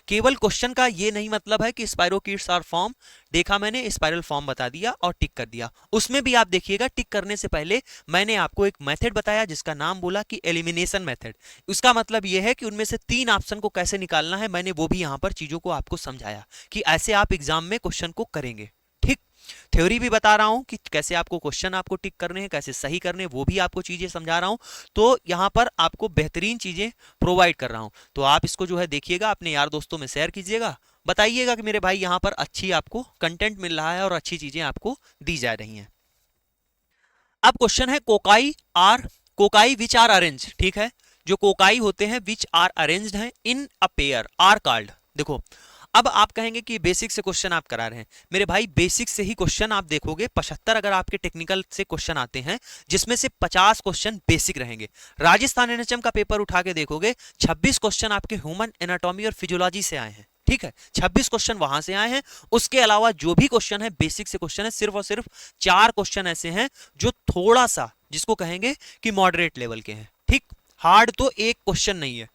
केवल क्वेश्चन का ये नहीं मतलब है कि स्पायरोकीट्स आर फॉर्म, देखा मैंने स्पाइरल फॉर्म बता दिया और टिक कर दिया। उसमें भी आप देखिएगा टिक करने से पहले मैंने आपको एक मेथड बताया जिसका नाम बोला कि एलिमिनेशन मेथड। उसका मतलब यह है कि उनमें से 3 ऑप्शन को कैसे निकालना है, मैंने वो भी यहां पर चीजों को आपको समझाया कि ऐसे आप एग्जाम में क्वेश्चन को करेंगे। ठीक, थ्योरी भी बता रहा हूं कि कैसे आपको क्वेश्चन आपको टिक करने हैं, कैसे सही करने हैं, वो भी आपको चीजें समझा रहा हूं। तो यहां पर आपको बेहतरीन चीजें प्रोवाइड कर रहा हूं, तो आप इसको जो है देखिएगा, अपने यार दोस्तों में शेयर कीजिएगा, बताइएगा कि मेरे भाई यहां पर अच्छी आपको कंटेंट मिल रहा है और अच्छी चीजें आपको दी जा रही हैं। अब क्वेश्चन है कोकाई विच आर अरेंज। ठीक है, जो कोकाई होते हैं विच आर अरेंज्ड हैं इन अ पेयर आर कॉल्ड। देखो, अब आप कहेंगे कि बेसिक से क्वेश्चन आप करा रहे हैं, मेरे भाई बेसिक से ही क्वेश्चन आप देखोगे 75 अगर आपके टेक्निकल से क्वेश्चन आते हैं जिसमें से 50 क्वेश्चन बेसिक रहेंगे। राजस्थान एनएचएम का पेपर उठा के देखोगे 26 क्वेश्चन आपके ह्यूमन एनाटॉमी और फिजियोलॉजी से आए हैं। ठीक है, 26 क्वेश्चन वहां से आए हैं। उसके अलावा जो भी क्वेश्चन है बेसिक से क्वेश्चन है, सिर्फ और सिर्फ 4 क्वेश्चन ऐसे हैं जो थोड़ा सा जिसको कहेंगे कि मॉडरेट लेवल के हैं। ठीक, हार्ड तो एक क्वेश्चन नहीं है।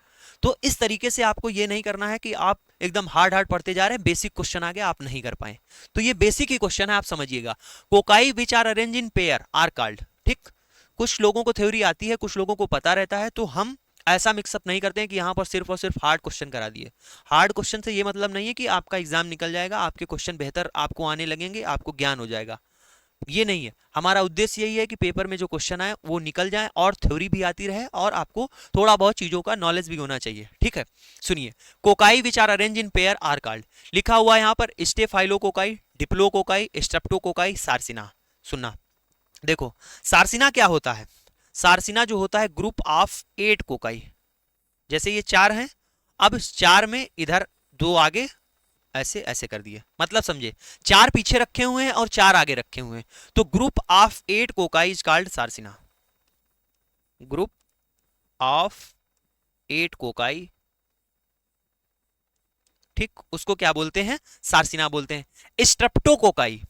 तो इस तरीके से आपको ये नहीं करना है कि आप एकदम हार्ड हार्ड पढ़ते जा रहे हैं, बेसिक क्वेश्चन आ गया आप नहीं कर पाए, तो ये बेसिक ही क्वेश्चन है, आप समझिएगा। Cocci which are arrange in pair are called. ठीक, कुछ लोगों को थ्योरी आती है, कुछ लोगों को पता रहता है, तो हम ऐसा मिक्सअप नहीं करते हैं कि यहां पर सिर्फ और सिर्फ हार्ड क्वेश्चन करा दिए। हार्ड क्वेश्चन से ये मतलब नहीं है कि आपका एग्जाम निकल जाएगा, आपके क्वेश्चन बेहतर आपको आने लगेंगे, आपको ज्ञान हो जाएगा, ये नहीं है। हमारा उद्देश्य यही है कि पेपर में जो क्वेश्चन आए वो निकल जाए और थ्योरी भी आती रहे और आपको थोड़ा बहुत चीजों का नॉलेज भी होना चाहिए। ठीक है, सुनिए, cocci which are arrange in pair are called, लिखा हुआ है यहां पर स्टेफाइलोकोकाई, डिप्लोकोकाई, स्ट्रेप्टोकोकाई, सार्सिना। सुनना, देखो सार्सिना क्या होता है, सार्सिना जो होता है ग्रुप ऑफ 8 कोकाई। जैसे ये 4 हैं, अब 4 में इधर 2 आगे ऐसे ऐसे कर दिए, मतलब समझे, 4 पीछे रखे हुए हैं और 4 आगे रखे हुए हैं, तो group of 8 cocci is called sarcina. Group of 8 cocci, ठीक, उसको क्या बोलते हैं, सार्सिना बोलते हैं। स्ट्रेप्टोकोकाई,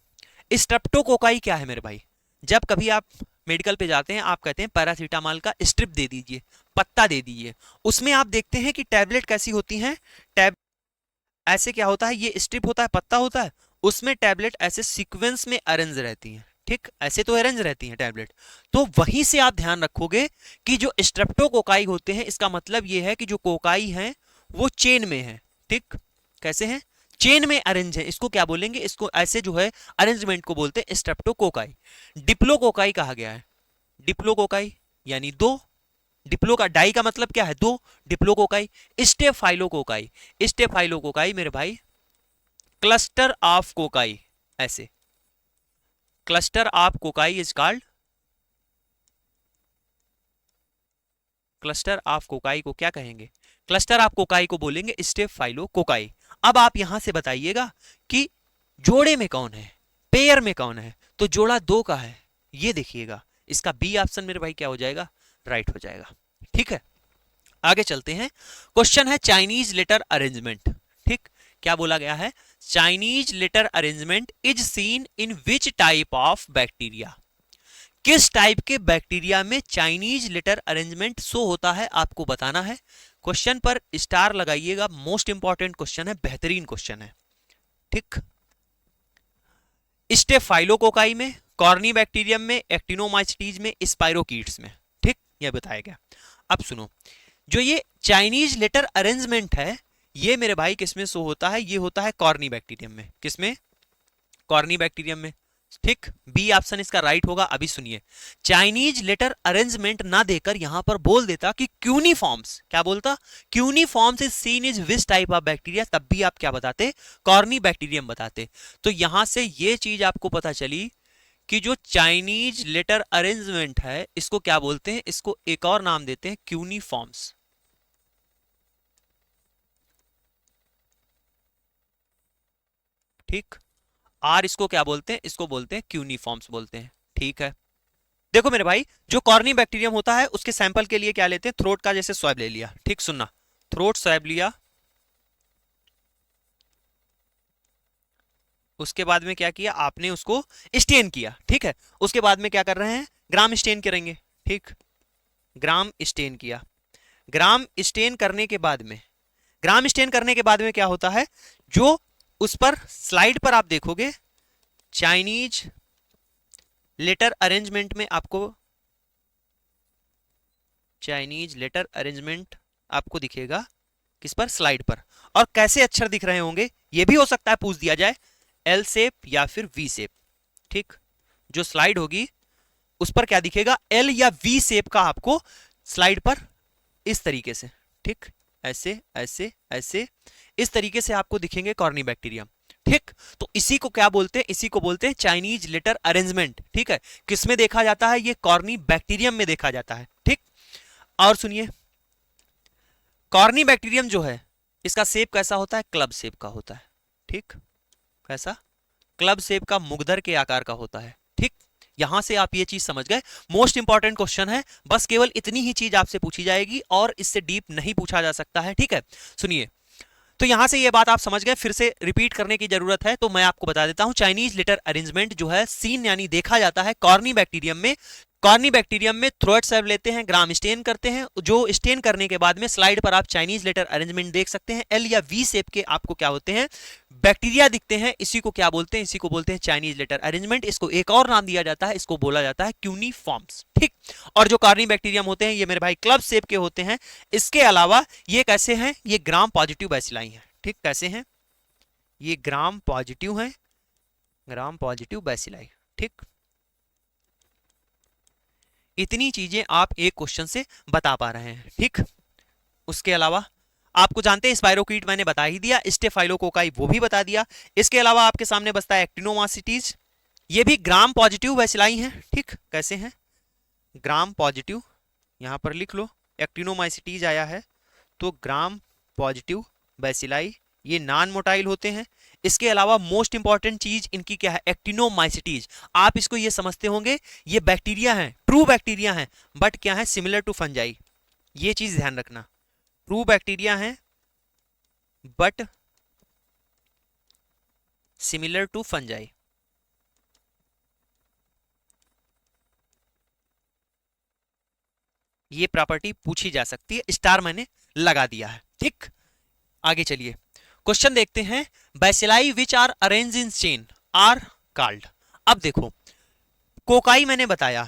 स्ट्रेप्टोकोकाई क्या है मेरे भाई, जब कभी आप मेडिकल पे जाते हैं आप कहते हैं पैरासीटामॉल का स्ट्रिप दे दीजिए, पत्ता दे दीजिए, उसमें आप देखते हैं कि टैबलेट कैसी होती हैं, टैब ऐसे क्या होता है, ये स्ट्रिप होता है, पत्ता होता है, उसमें टैबलेट ऐसे सीक्वेंस में अरेंज रहती हैं। ठीक, ऐसे तो अरेंज रहती हैं टैबलेट, तो वहीं से आप ध्यान रखोगे कि जो स्ट्रेप्टोकोकाई होते हैं इसका मतलब ये है कि जो कोकाई हैं वो चेन में है। ठीक, कैसे हैं, चेन में अरेंज है, इसको क्या बोलेंगे, इसको ऐसे जो है अरेंजमेंट को बोलते हैं स्ट्रेप्टोकोकाई। डिप्लोकोकाई कहा गया है, डिप्लोकोकाई यानी 2, डिप्लो का डाई का मतलब क्या है, 2, डिप्लोकोकाई। स्टेफाइलोकोकाई, स्टेफाइलोकोकाई मेरे भाई क्लस्टर ऑफ कोकाई, ऐसे cluster of cocci is called, cluster of cocci को क्या कहेंगे, क्लस्टर ऑफ कोकाई को बोलेंगे स्टेफाइलोकोकाई। अब आप यहां से बताइएगा कि जोड़े में कौन है, पेयर में कौन है, तो जोड़ा 2 का है, ये देखिएगा, इसका बी ऑप्शन मेरे भाई क्या हो जाएगा, राइट हो जाएगा। ठीक है, आगे चलते हैं। क्वेश्चन है चाइनीज लेटर अरेंजमेंट। ठीक, क्या बोला गया है, Chinese letter arrangement is seen in which type of bacteria, किस टाइप के बैक्टीरिया में चाइनीज लेटर अरेंजमेंट शो होता है आपको बताना है। क्वेश्चन पर स्टार लगाइएगा, मोस्ट इंपॉर्टेंट क्वेश्चन है, बेहतरीन क्वेश्चन है। ठीक, स्टेफाइलोकोकाई में, कॉर्नी बैक्टीरियम में, एक्टिनोमाइसीटीज में, स्पाइरोकीट्स में। ठीक, यह बताया गया। अब सुनो, जो ये चाइनीज लेटर अरेंजमेंट है ये मेरे भाई किसमें शो होता है, ये होता है कॉर्नी बैक्टीरियम में, किसमें, कॉर्नी बैक्टीरियम में। ठीक, बी ऑप्शन इसका राइट होगा। अभी सुनिए, चाइनीज लेटर अरेंजमेंट ना देकर यहां पर बोल देता कि क्यूनिफॉर्म्स, क्या बोलता, cuneiforms is seen is which type of bacteria, तब भी आप क्या बताते, कॉर्नी बैक्टीरियम बताते। तो यहां से ये चीज आपको पता चली कि जो चाइनीज लेटर अरेंजमेंट है इसको क्या बोलते हैं, इसको एक और नाम देते हैं क्यूनिफॉर्म्स। ठीक, आर इसको क्या बोलते हैं, इसको बोलते हैं क्यूनिफॉर्म्स बोलते हैं। ठीक है, देखो मेरे भाई, जो कॉर्नी बैक्टीरियम होता है उसके सैंपल के लिए क्या लेते हैं, थ्रोट का जैसे स्वैब ले लिया, ठीक, सुनना, थ्रोट स्वैब लिया, उसके बाद में क्या किया आपने, उसको स्टेन किया, ठीक है, उसके बाद में क्या कर रहे हैं, ग्राम स्टेन करेंगे, ठीक, ग्राम स्टेन किया, ग्राम स्टेन करने के बाद में, ग्राम स्टेन करने के बाद में क्या होता है, जो उस पर स्लाइड पर आप देखोगे चाइनीज लेटर अरेंजमेंट में आपको, चाइनीज लेटर अरेंजमेंट आपको दिखेगा किस पर, स्लाइड पर, और कैसे अक्षर दिख रहे होंगे ये भी हो सकता है पूछ दिया जाए, एल शेप या फिर वी शेप, ठीक, जो स्लाइड होगी उस पर क्या दिखेगा, एल या वी शेप का आपको स्लाइड पर, इस तरीके से, ठीक, ऐसे ऐसे ऐसे, इस तरीके से आपको दिखेंगे कॉर्नी बैक्टीरियम, ठीक, तो इसी को क्या बोलते हैं, इसी को बोलते हैं चाइनीज लेटर अरेंजमेंट, ठीक है, किसमें देखा जाता है, ये कॉर्नी बैक्टीरियम में देखा जाता है, ठीक, और सुनिए, कॉर्नी बैक्टीरियम जो है इसका शेप कैसा होता है, क्लब शेप का होता है, ठीक, कैसा, क्लब शेप का, मुगदर के आकार का होता है, ठीक, यहां से आप ये चीज समझ गए, मोस्ट इंपॉर्टेंट क्वेश्चन है, बस केवल इतनी ही चीज आपसे पूछी जाएगी और इससे डीप नहीं पूछा जा सकता है, ठीक है, सुनिए, तो यहां से ये बात आप समझ गए, फिर से रिपीट करने की जरूरत है तो मैं आपको बता देता हूं, चाइनीज लेटर अरेंजमेंट जो है सीन यानी देखा जाता है कॉर्नी बैक्टीरियम में, कॉर्नी बैक्टीरियम में थ्रोट स्वैब लेते हैं, ग्राम स्टेन करते हैं, जो स्टेन करने के बाद में स्लाइड पर आप चाइनीज लेटर अरेंजमेंट देख सकते हैं, एल या वी शेप के आपको क्या होते हैं, बैक्टीरिया दिखते हैं, इसी को क्या बोलते हैं, इसी को बोलते हैं चाइनीज लेटर अरेंजमेंट, इसको एक और नाम दिया जाता है, इसको बोला जाता है क्यूनीफॉर्म्स, ठीक, और जो कॉर्नी बैक्टीरियम होते हैं ये मेरे भाई क्लब शेप के होते हैं, इसके अलावा ये कैसे हैं, ये ग्राम पॉजिटिव बैसिलाई हैं, ठीक, कैसे हैं, ये ग्राम पॉजिटिव हैं, ग्राम पॉजिटिव बैसिलाई, ठीक, इतनी चीजें आप एक क्वेश्चन से बता पा रहे हैं, ठीक, उसके अलावा आपको जानते हैं स्पाइरोकीट मैंने बता ही दिया, स्टेफाइलोकोकाई वो भी बता दिया, इसके अलावा आपके सामने बचता है एक्टिनोमासिटीज, ये भी ग्राम पॉजिटिव बैसिलाई हैं, ठीक, कैसे हैं, ग्राम पॉजिटिव, यहां पर लिख लो, एक्टिनोमाइसिटीज आया है तो ग्राम पॉजिटिव बैसिलाई, ये नॉन मोटाइल होते हैं, इसके अलावा मोस्ट इंपॉर्टेंट चीज इनकी क्या है, एक्टिनोमाइसिटीज, आप इसको ये समझते होंगे ये बैक्टीरिया हैं, ट्रू बैक्टीरिया हैं, बट क्या है, सिमिलर टू फंजाई, ये चीज ध्यान रखना, ट्रू बैक्टीरिया हैं बट सिमिलर टू फंजाई, ये प्रॉपर्टी पूछी जा सकती है, स्टार मैंने लगा दिया है, ठीक, आगे चलिए क्वेश्चन देखते हैं, bacilli which are arrange in chain are called, अब देखो कोकाई मैंने बताया,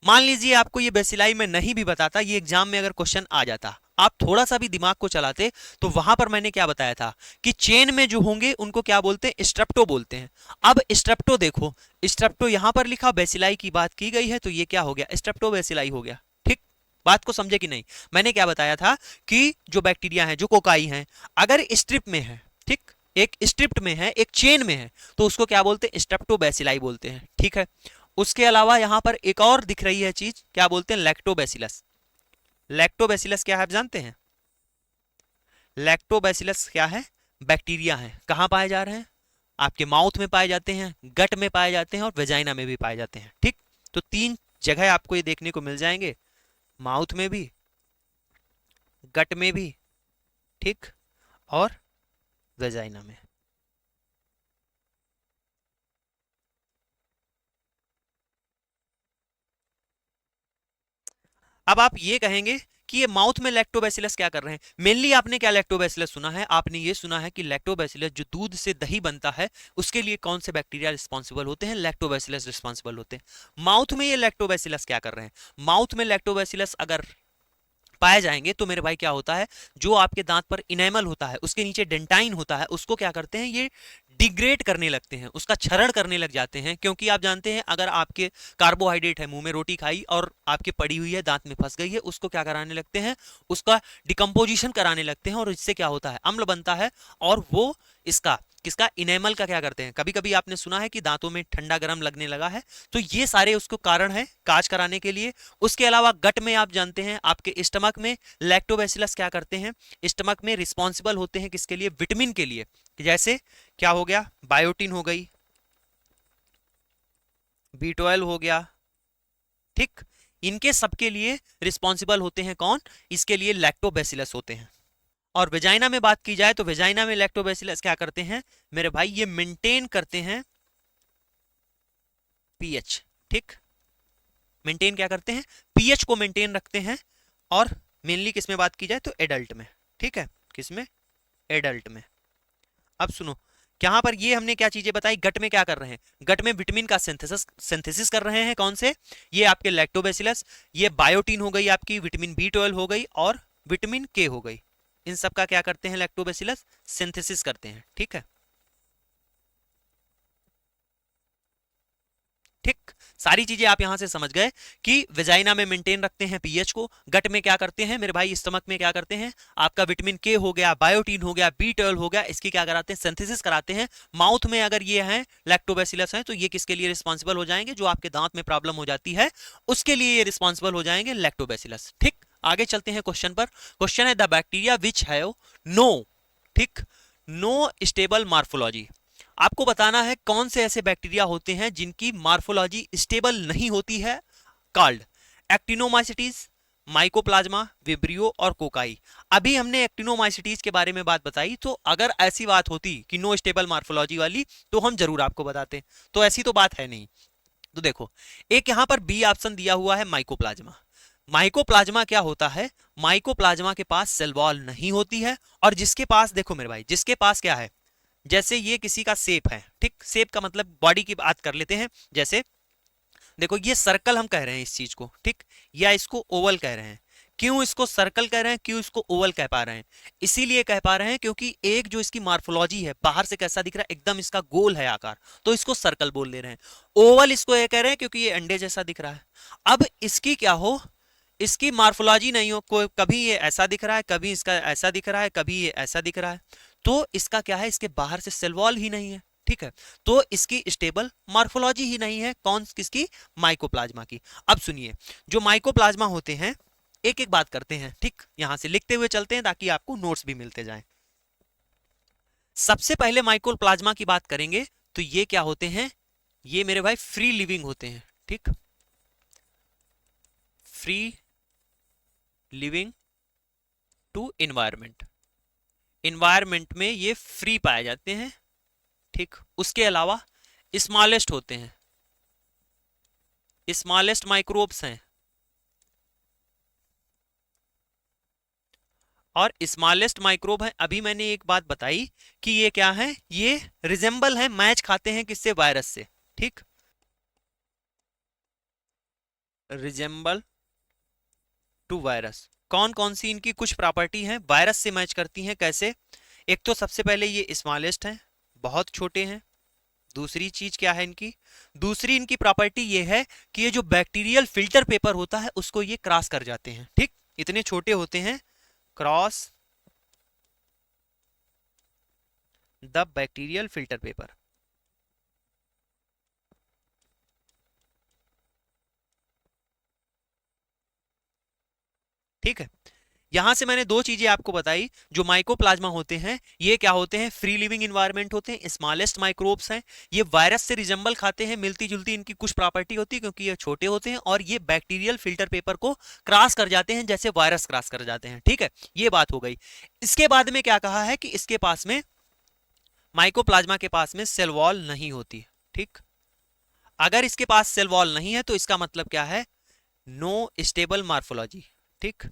मान लीजिए आपको ये बैसिलाई में नहीं भी बताता, ये एग्जाम में अगर क्वेश्चन आ जाता, आप थोड़ा सा भी दिमाग को चलाते तो वहां पर मैंने क्या बताया था कि चेन में जो होंगे उनको क्या बोलते हैं, स्ट्रेप्टो बोलते हैं, अब स्ट्रेप्टो देखो, स्ट्रेप्टो यहां पर लिखा, बैसिलाई की बात की गई है तो ये क्या हो गया, स्ट्रेप्टो बैसिलाई हो गया, ठीक, बात को समझे कि नहीं, मैंने क्या बताया था कि जो बैक्टीरिया है, जो कोकाई है, अगर स्ट्रिप में है, ठीक, एक स्ट्रिप्ट में है, एक चेन में है, तो उसको क्या बोलते हैं, स्ट्रेप्टो बैसिलाई बोलते हैं, ठीक है, उसके अलावा यहां पर एक और दिख रही है चीज, क्या बोलते हैं, लैक्टोबैसिलस, लैक्टोबैसिलस क्या है आप जानते हैं, लैक्टोबैसिलस क्या है, बैक्टीरिया है, कहां पाए जा रहे हैं, आपके माउथ में पाए जाते हैं, गट में पाए जाते हैं और वेजाइना में भी पाए जाते हैं, ठीक, तो तीन जगह आपको ये देखने को मिल जाएंगे, माउथ में भी, गट में भी, ठीक, और वेजाइना में, अब आप ये कहेंगे कि ये माउथ में लैक्टोबैसिलस क्या कर रहे हैं, मेनली आपने क्या लैक्टोबैसिलस सुना है, आपने ये सुना है कि लैक्टोबैसिलस जो दूध से दही बनता है उसके लिए कौन से बैक्टीरिया रिस्पॉन्सिबल होते हैं, लैक्टोबैसिलस रिस्पॉन्सिबल होते हैं, माउथ में ये लैक्टोबैसिलस क्या कर रहे हैं, माउथ में लैक्टोबैसिलस अगर पाए जाएंगे तो मेरे भाई क्या होता है, जो आपके दांत पर इनेमल होता है उसके नीचे डेंटाइन होता है, उसको क्या करते हैं, ये डिग्रेड करने लगते हैं, उसका क्षरण करने लग जाते हैं, क्योंकि आप जानते हैं अगर आपके कार्बोहाइड्रेट है, मुंह में रोटी खाई और आपके पड़ी हुई है, दांत में फंस गई है, उसको क्या कराने लगते हैं, उसका डिकम्पोजिशन कराने लगते हैं, और इससे क्या होता है, अम्ल बनता है, और वो इसका किसका, इनेमल का क्या करते हैं, कभी कभी आपने सुना है कि दांतों में ठंडा गर्म लगने लगा है, तो ये सारे उसको कारण है काज कराने के लिए। उसके अलावा गट में आप जानते हैं आपके स्टमक में लैक्टोबैसिलस क्या करते हैं, स्टमक में रिस्पॉन्सिबल होते हैं किसके लिए, विटामिन के लिए, जैसे क्या हो गया, बायोटिन हो गई, B12 हो गया, ठीक, इनके सबके लिए रिस्पॉन्सिबल होते हैं कौन? इसके लिए लैक्टोबैसिलस होते हैं। और वेजाइना में बात की जाए तो वेजाइना में लैक्टोबैसिलस क्या करते हैं मेरे भाई? ये मेंटेन करते हैं पीएच। ठीक, मेंटेन क्या करते हैं? पीएच को मेंटेन रखते हैं। और मेनली किसमें बात की जाए तो एडल्ट में। ठीक है, किसमें? एडल्ट में। अब सुनो, यहां पर ये हमने क्या चीजें बताई? गट में क्या कर रहे हैं? गट में विटामिन का सिंथेसिस कर रहे हैं। कौन से? ये आपके लैक्टोबैसिलस, ये बायोटीन हो गई आपकी, विटामिन बी 12 हो गई और विटामिन के हो गई। इन सब का क्या करते हैं लैक्टोबैसिलस? सिंथेसिस करते हैं। ठीक है, ठीक, सारी चीजें आप यहां से समझ गए कि वेजाइना में मेंटेन रखते हैं पीएच को, गट में क्या करते हैं मेरे भाई? स्टमक में क्या करते हैं? आपका विटामिन के हो गया, बायोटीन हो गया, बी 12 हो गया, इसकी क्या कराते हैं? सिंथेसिस कराते हैं। माउथ में अगर ये है लैक्टोबैसिलस है तो ये किसके लिए रिस्पॉन्सिबल हो जाएंगे? जो आपके दांत में प्रॉब्लम हो जाती है उसके लिए ये रिस्पॉन्सिबल हो जाएंगे लैक्टोबैसिलस। ठीक, आगे चलते हैं क्वेश्चन पर। क्वेश्चन है the bacteria which have no, ठीक, नो स्टेबल मार्फोलॉजी। आपको बताना है कौन से ऐसे बैक्टीरिया होते हैं जिनकी मार्फोलॉजी स्टेबल नहीं होती है। कॉल्ड एक्टिनोमाइसिटीज, माइकोप्लाज्मा, विब्रियो और कोकाई। अभी हमने एक्टिनोमाइसिटीज के बारे में बात बताई, तो अगर ऐसी बात होती कि नो स्टेबल मार्फोलॉजी वाली तो हम जरूर आपको बताते, तो ऐसी तो बात है नहीं। तो देखो, एक यहां पर बी ऑप्शन दिया हुआ है माइकोप्लाज्मा। माइकोप्लाज्मा क्या होता है? माइकोप्लाज्मा के पास सेल वॉल नहीं होती है। और जिसके पास, देखो मेरे भाई, जिसके पास क्या है, जैसे ये किसी का शेप है, ठीक, शेप का मतलब बॉडी की बात कर लेते हैं। जैसे देखो ये सर्कल हम कह रहे हैं इस चीज को, ठीक, या इसको ओवल कह रहे हैं। क्यों इसको सर्कल कह रहे हैं, क्यों इसको ओवल कह पा रहे हैं? इसीलिए कह पा रहे हैं क्योंकि एक जो इसकी मार्फोलॉजी है, बाहर से कैसा दिख रहा है, एकदम इसका गोल है आकार, तो इसको सर्कल बोल ले रहे हैं। ओवल इसको ये कह रहे हैं क्योंकि ये अंडे जैसा दिख रहा है। अब इसकी क्या हो, इसकी मार्फोलॉजी नहीं हो, कोई कभी ये ऐसा दिख रहा है, कभी इसका ऐसा दिख रहा है, कभी ये ऐसा दिख रहा है, तो इसका क्या है, इसके बाहर से सेल वॉल ही नहीं है। ठीक है, तो इसकी स्टेबल मार्फोलॉजी ही नहीं है। कौन किसकी? माइकोप्लाज्मा की। अब सुनिए, जो माइकोप्लाज्मा होते हैं, एक एक बात करते हैं, ठीक, यहां से लिखते हुए चलते हैं ताकि आपको नोट्स भी मिलते जाएं। सबसे पहले माइकोप्लाज्मा की बात करेंगे तो ये क्या होते हैं? ये मेरे भाई फ्री लिविंग होते हैं। ठीक, free living to environment, environment में ये फ्री पाए जाते हैं। ठीक, उसके अलावा स्मॉलेस्ट होते हैं, स्मॉलेस्ट माइक्रोब्स हैं। और स्मॉलेस्ट माइक्रोब है, अभी मैंने एक बात बताई कि ये क्या है, ये रिजेंबल है, मैच खाते हैं किससे? वायरस से। ठीक, रिजेंबल टू वायरस। कौन कौन सी इनकी कुछ प्रॉपर्टी हैं, वायरस से मैच करती हैं? कैसे? एक तो सबसे पहले ये स्मॉलेस्ट हैं, बहुत छोटे हैं। दूसरी चीज क्या है इनकी? दूसरी इनकी प्रॉपर्टी ये है कि ये जो बैक्टीरियल फिल्टर पेपर होता है उसको ये क्रॉस कर जाते हैं। ठीक, इतने छोटे होते हैं, cross the bacterial filter paper. ठीक है, यहां से मैंने दो चीजें आपको बताई। जो माइकोप्लाज्मा होते हैं ये क्या होते हैं? फ्री लिविंग इन्वायरमेंट होते हैं, स्मॉलेस्ट माइक्रोब्स हैं। ये वायरस से रिजेंबल खाते हैं, मिलती जुलती इनकी कुछ प्रॉपर्टी होती है क्योंकि ये छोटे होते हैं। और ये बैक्टीरियल फिल्टर पेपर को क्रॉस कर जाते हैं जैसे वायरस क्रॉस कर जाते हैं। ठीक है, ये बात हो गई। इसके बाद में क्या कहा है कि इसके पास में, माइकोप्लाज्मा के पास में सेल वॉल नहीं होती। ठीक, अगर इसके पास सेल वॉल नहीं है तो इसका मतलब क्या है? No stable morphology. ठीक,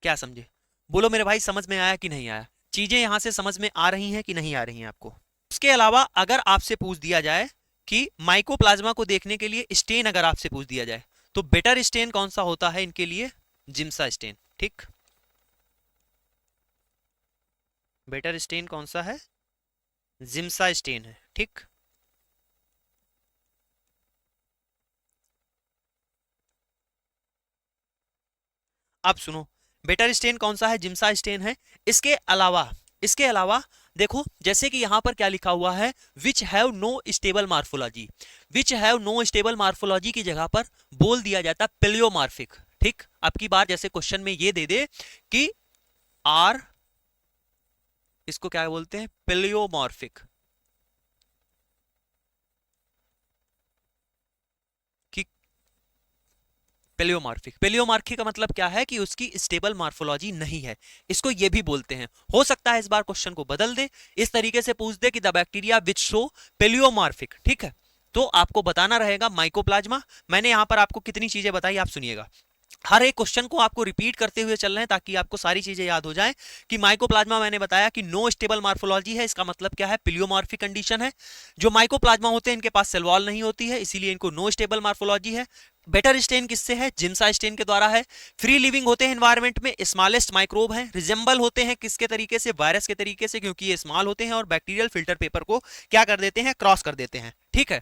क्या समझे? बोलो मेरे भाई, समझ में आया कि नहीं आया? चीजें यहां से समझ में आ रही हैं कि नहीं आ रही हैं आपको? उसके अलावा अगर आपसे पूछ दिया जाए कि माइकोप्लाज्मा को देखने के लिए स्टेन अगर आपसे पूछ दिया जाए तो बेटर स्टेन कौन सा होता है इनके लिए? Giemsa stain. ठीक, बेटर स्टेन कौन सा है? जिम्सा स्टेन है। ठीक, अब सुनो, बेटर स्टेन कौन सा है? जिम्सा स्टेन है। इसके अलावा देखो, जैसे कि यहां पर क्या लिखा हुआ है, which have no stable morphology. Which have no stable morphology की जगह पर बोल दिया जाता प्लेयोमार्फिक। ठीक, अब की बार जैसे क्वेश्चन में ये दे दे कि आर किसको क्या बोलते हैं? प्लेयोमॉर्फिक। पेलियोमार्फिक। पेलियोमार्फिक का मतलब क्या है कि उसकी स्टेबल मार्फोलॉजी नहीं है, इसको ये भी बोलते हैं। हो सकता है इस बार क्वेश्चन को बदल दे, इस तरीके से पूछ दे कि द बैक्टीरिया विच शो पेलियोमार्फिक, ठीक है? तो आपको बताना रहेगा माइकोप्लाज्मा। मैंने यहां पर आपको कितनी चीजें बताई आप सुनिएगा, हर एक क्वेश्चन को आपको रिपीट करते हुए चल रहे हैं ताकि आपको सारी चीजें याद हो जाएं। कि माइकोप्लाज्मा मैंने बताया कि नो स्टेबल मार्फोलॉजी है, इसका मतलब क्या है? पिलियोमॉर्फिक कंडीशन है। जो माइकोप्लाज्मा होते हैं इनके पास सेल वॉल नहीं होती है, इसीलिए इनको नो स्टेबल मार्फोलॉजी है। बेटर स्टेन किससे है? जिंसा स्टेन के द्वारा है। फ्री लिविंग होते हैं एनवायरमेंट में, स्मॉलेस्ट माइक्रोब हैं। रिजेंबल होते हैं किसके तरीके से? वायरस के तरीके से, क्योंकि ये स्मॉल होते हैं और बैक्टीरियल फिल्टर पेपर को क्या कर देते हैं? क्रॉस कर देते हैं, ठीक है?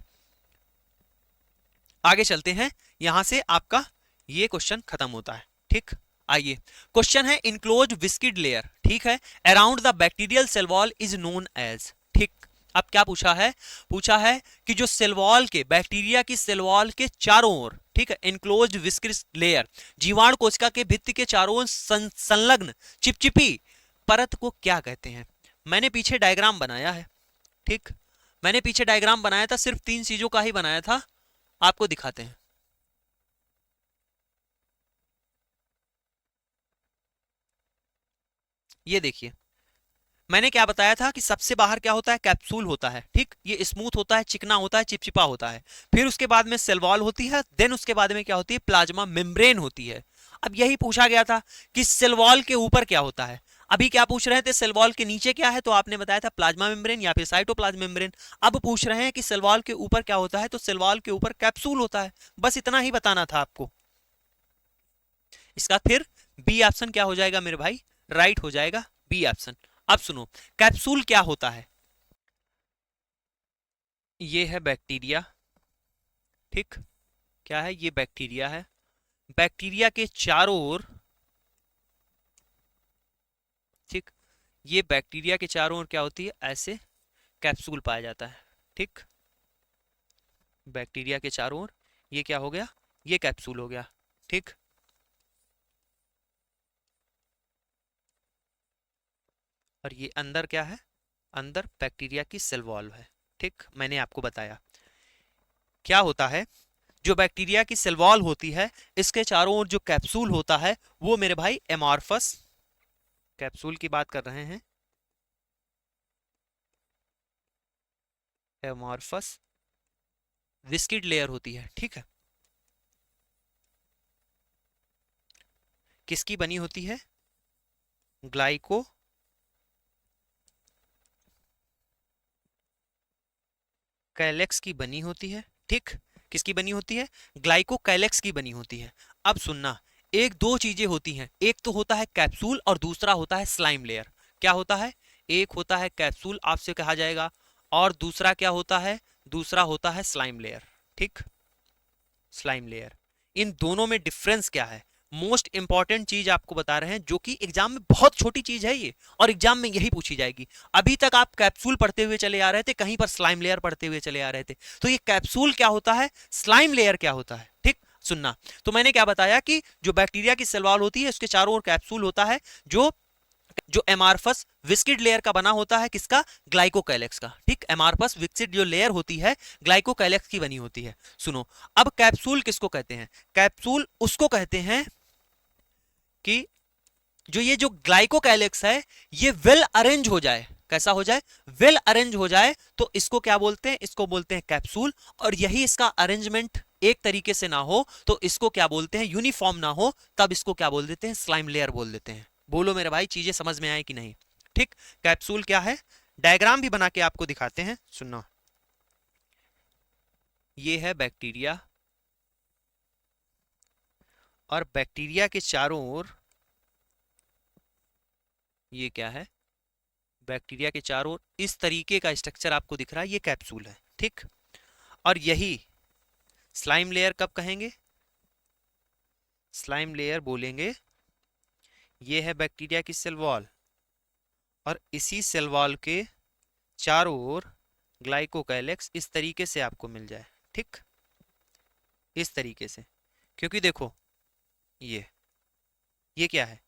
आगे चलते हैं, यहां से आपका ये क्वेश्चन खत्म होता है, ठीक? आइए, क्वेश्चन है इनक्लोज्ड विस्किड लेयर, ठीक है, around the bacterial cell wall is known as, ठीक? अब क्या पूछा है? पूछा है कि जो सेल वॉल के, बैक्टीरिया की सेल वॉल के चारों ओर, ठीक है, इनक्लोज्ड विस्किड लेयर, जीवाणु कोशिका के भित्ति के चारों ओर संलग्न चिपचिपी परत को क्या कहते हैं? मैंने पीछे डायग्राम बनाया है, ठीक? मैंने पीछे डायग्राम बनाया था, सिर्फ 3 चीजों का ही बनाया था, आपको दिखाते हैं। ये देखिए, मैंने क्या बताया था कि सबसे बाहर क्या होता है? कैप्सूल होता है, ठीक? ये स्मूथ होता है, चिकना होता है, चिपचिपा होता है। फिर उसके बाद में सेल वॉल होती है, देन उसके बाद में क्या होती है? प्लाज्मा मेम्ब्रेन होती है। अब यही पूछा गया था कि सेल वॉल के ऊपर क्या होता है। अभी क्या पूछ रहे थे? सेल वॉल के नीचे क्या है? तो आपने बताया था प्लाज्मा मेम्ब्रेन या फिर साइटोप्लाज्म मेम्ब्रेन। अब पूछ रहे हैं कि सेल वॉल के ऊपर क्या होता है, तो सेल वॉल के ऊपर कैप्सूल होता है। बस इतना ही बताना था आपको। इसका फिर बी ऑप्शन क्या हो जाएगा मेरे भाई? राइट हो जाएगा बी ऑप्शन। अब सुनो, कैप्सूल क्या होता है? ये है बैक्टीरिया, ठीक? क्या है? ये बैक्टीरिया है। बैक्टीरिया के चारों ओर, ठीक, ये बैक्टीरिया के चारों ओर क्या होती है? ऐसे कैप्सूल पाया जाता है, ठीक? बैक्टीरिया के चारों ओर ये क्या हो गया? ये कैप्सूल हो गया, ठीक? और ये अंदर क्या है? अंदर बैक्टीरिया की सेल वॉल है, ठीक? मैंने आपको बताया क्या होता है। जो बैक्टीरिया की सेल वॉल होती है, इसके चारों ओर जो कैप्सूल होता है वो मेरे भाई एमॉर्फस, कैप्सूल की बात कर रहे हैं, एमॉर्फस विस्किड लेयर होती है, ठीक है? किसकी बनी होती है? ग्लाइको कैलेक्स की बनी होती है, ठीक? किसकी बनी होती है? ग्लाइको कैलेक्स की बनी होती है। अब सुनना, एक दो चीजें होती हैं, एक तो होता है कैप्सूल और दूसरा होता है स्लाइम लेयर। क्या होता है? एक होता है कैप्सूल, आपसे कहा जाएगा, और दूसरा क्या होता है? दूसरा होता है स्लाइम लेयर, ठीक? Slime layer. इन दोनों में डिफरेंस क्या है? मोस्ट इंपॉर्टेंट चीज आपको बता रहे हैं, जो कि एग्जाम में बहुत छोटी चीज है ये, और एग्जाम में यही पूछी जाएगी। अभी तक आप कैप्सूल पढ़ते हुए चले आ रहे थे, कहीं पर स्लाइम लेयर पढ़ते हुए चले आ रहे थे। तो ये कैप्सूल क्या होता है, स्लाइम लेयर क्या होता है, ठीक? सुनना, तो मैंने क्या बताया कि जो बैक्टीरिया की सेल वॉल होती है उसके चारों ओर कैप्सूल होता है, जो जो एमार्फस विस्किड लेयर का बना होता है, किसका? ग्लाइकोकैलेक्स का, ठीक? एमार्फस विस्किड जो लेयर होती है ग्लाइकोकैलेक्स की बनी होती है। सुनो, अब कैप्सूल किसको कहते हैं? कैप्सूल उसको कहते हैं कि जो ये जो ग्लाइकोकैलेक्स है ये वेल अरेंज हो जाए। कैसा हो जाए? वेल अरेंज हो जाए, तो इसको क्या बोलते हैं? इसको बोलते हैं कैप्सूल। और यही इसका अरेंजमेंट एक तरीके से ना हो तो इसको क्या बोलते हैं? यूनिफॉर्म ना हो, तब इसको क्या बोल देते हैं? स्लाइम लेयर बोल देते हैं। बोलो मेरे भाई, चीजें समझ में आए कि नहीं? ठीक, कैप्सूल क्या है? डायग्राम भी बना के आपको दिखाते हैं, सुनना। ये है बैक्टीरिया, और बैक्टीरिया के चारों ओर ये क्या है? बैक्टीरिया के चारों ओर इस तरीके का स्ट्रक्चर आपको दिख रहा है, ये कैप्सूल है, ठीक? और यही स्लाइम लेयर कब कहेंगे? स्लाइम लेयर बोलेंगे, ये है बैक्टीरिया की सेल वॉल, और इसी सेल वॉल के चारों ओर ग्लाइकोकैलेक्स इस तरीके से आपको मिल जाए, ठीक? इस तरीके से, क्योंकि देखो ये क्या है?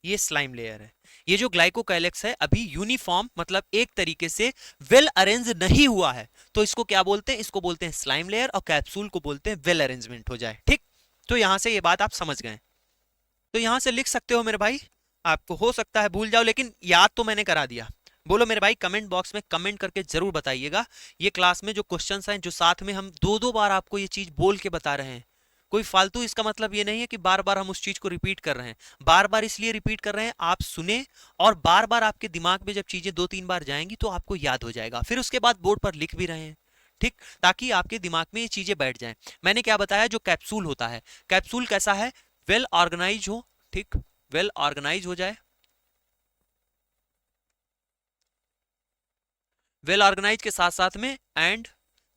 ये स्लाइम लेयर है। ये जो ग्लाइकोकाइलेक्स है अभी यूनिफॉर्म मतलब एक तरीके से वेल अरेंज नहीं हुआ है, तो इसको क्या बोलते हैं, इसको बोलते हैं स्लाइम लेयर, और कैप्सूल को बोलते हैं वेल अरेंजमेंट हो जाए। ठीक, तो यहां से ये बात आप समझ गए। तो यहां से लिख सकते हो मेरे भाई, आपको हो सकता है भूल जाओ लेकिन याद तो मैंने करा दिया। बोलो मेरे भाई, कमेंट बॉक्स में कमेंट करके जरूर बताइएगा ये क्लास में जो क्वेश्चंस हैं, जो साथ में हम दो दो बार आपको ये चीज बोल के बता रहे हैं, कोई फालतू, इसका मतलब ये नहीं है कि बार बार हम उस चीज को रिपीट कर रहे हैं। बार बार इसलिए रिपीट कर रहे हैं आप सुने, और बार बार आपके दिमाग में जब चीजें दो तीन बार जाएंगी तो आपको याद हो जाएगा, फिर उसके बाद बोर्ड पर लिख भी रहे हैं। ठीक, ताकि आपके दिमाग में ये चीजें बैठ जाएं। मैंने क्या बताया, जो कैप्सूल होता है, कैप्सूल कैसा है, वेल ऑर्गेनाइज हो। ठीक, वेल ऑर्गेनाइज हो जाए, वेल ऑर्गेनाइज के साथ साथ में एंड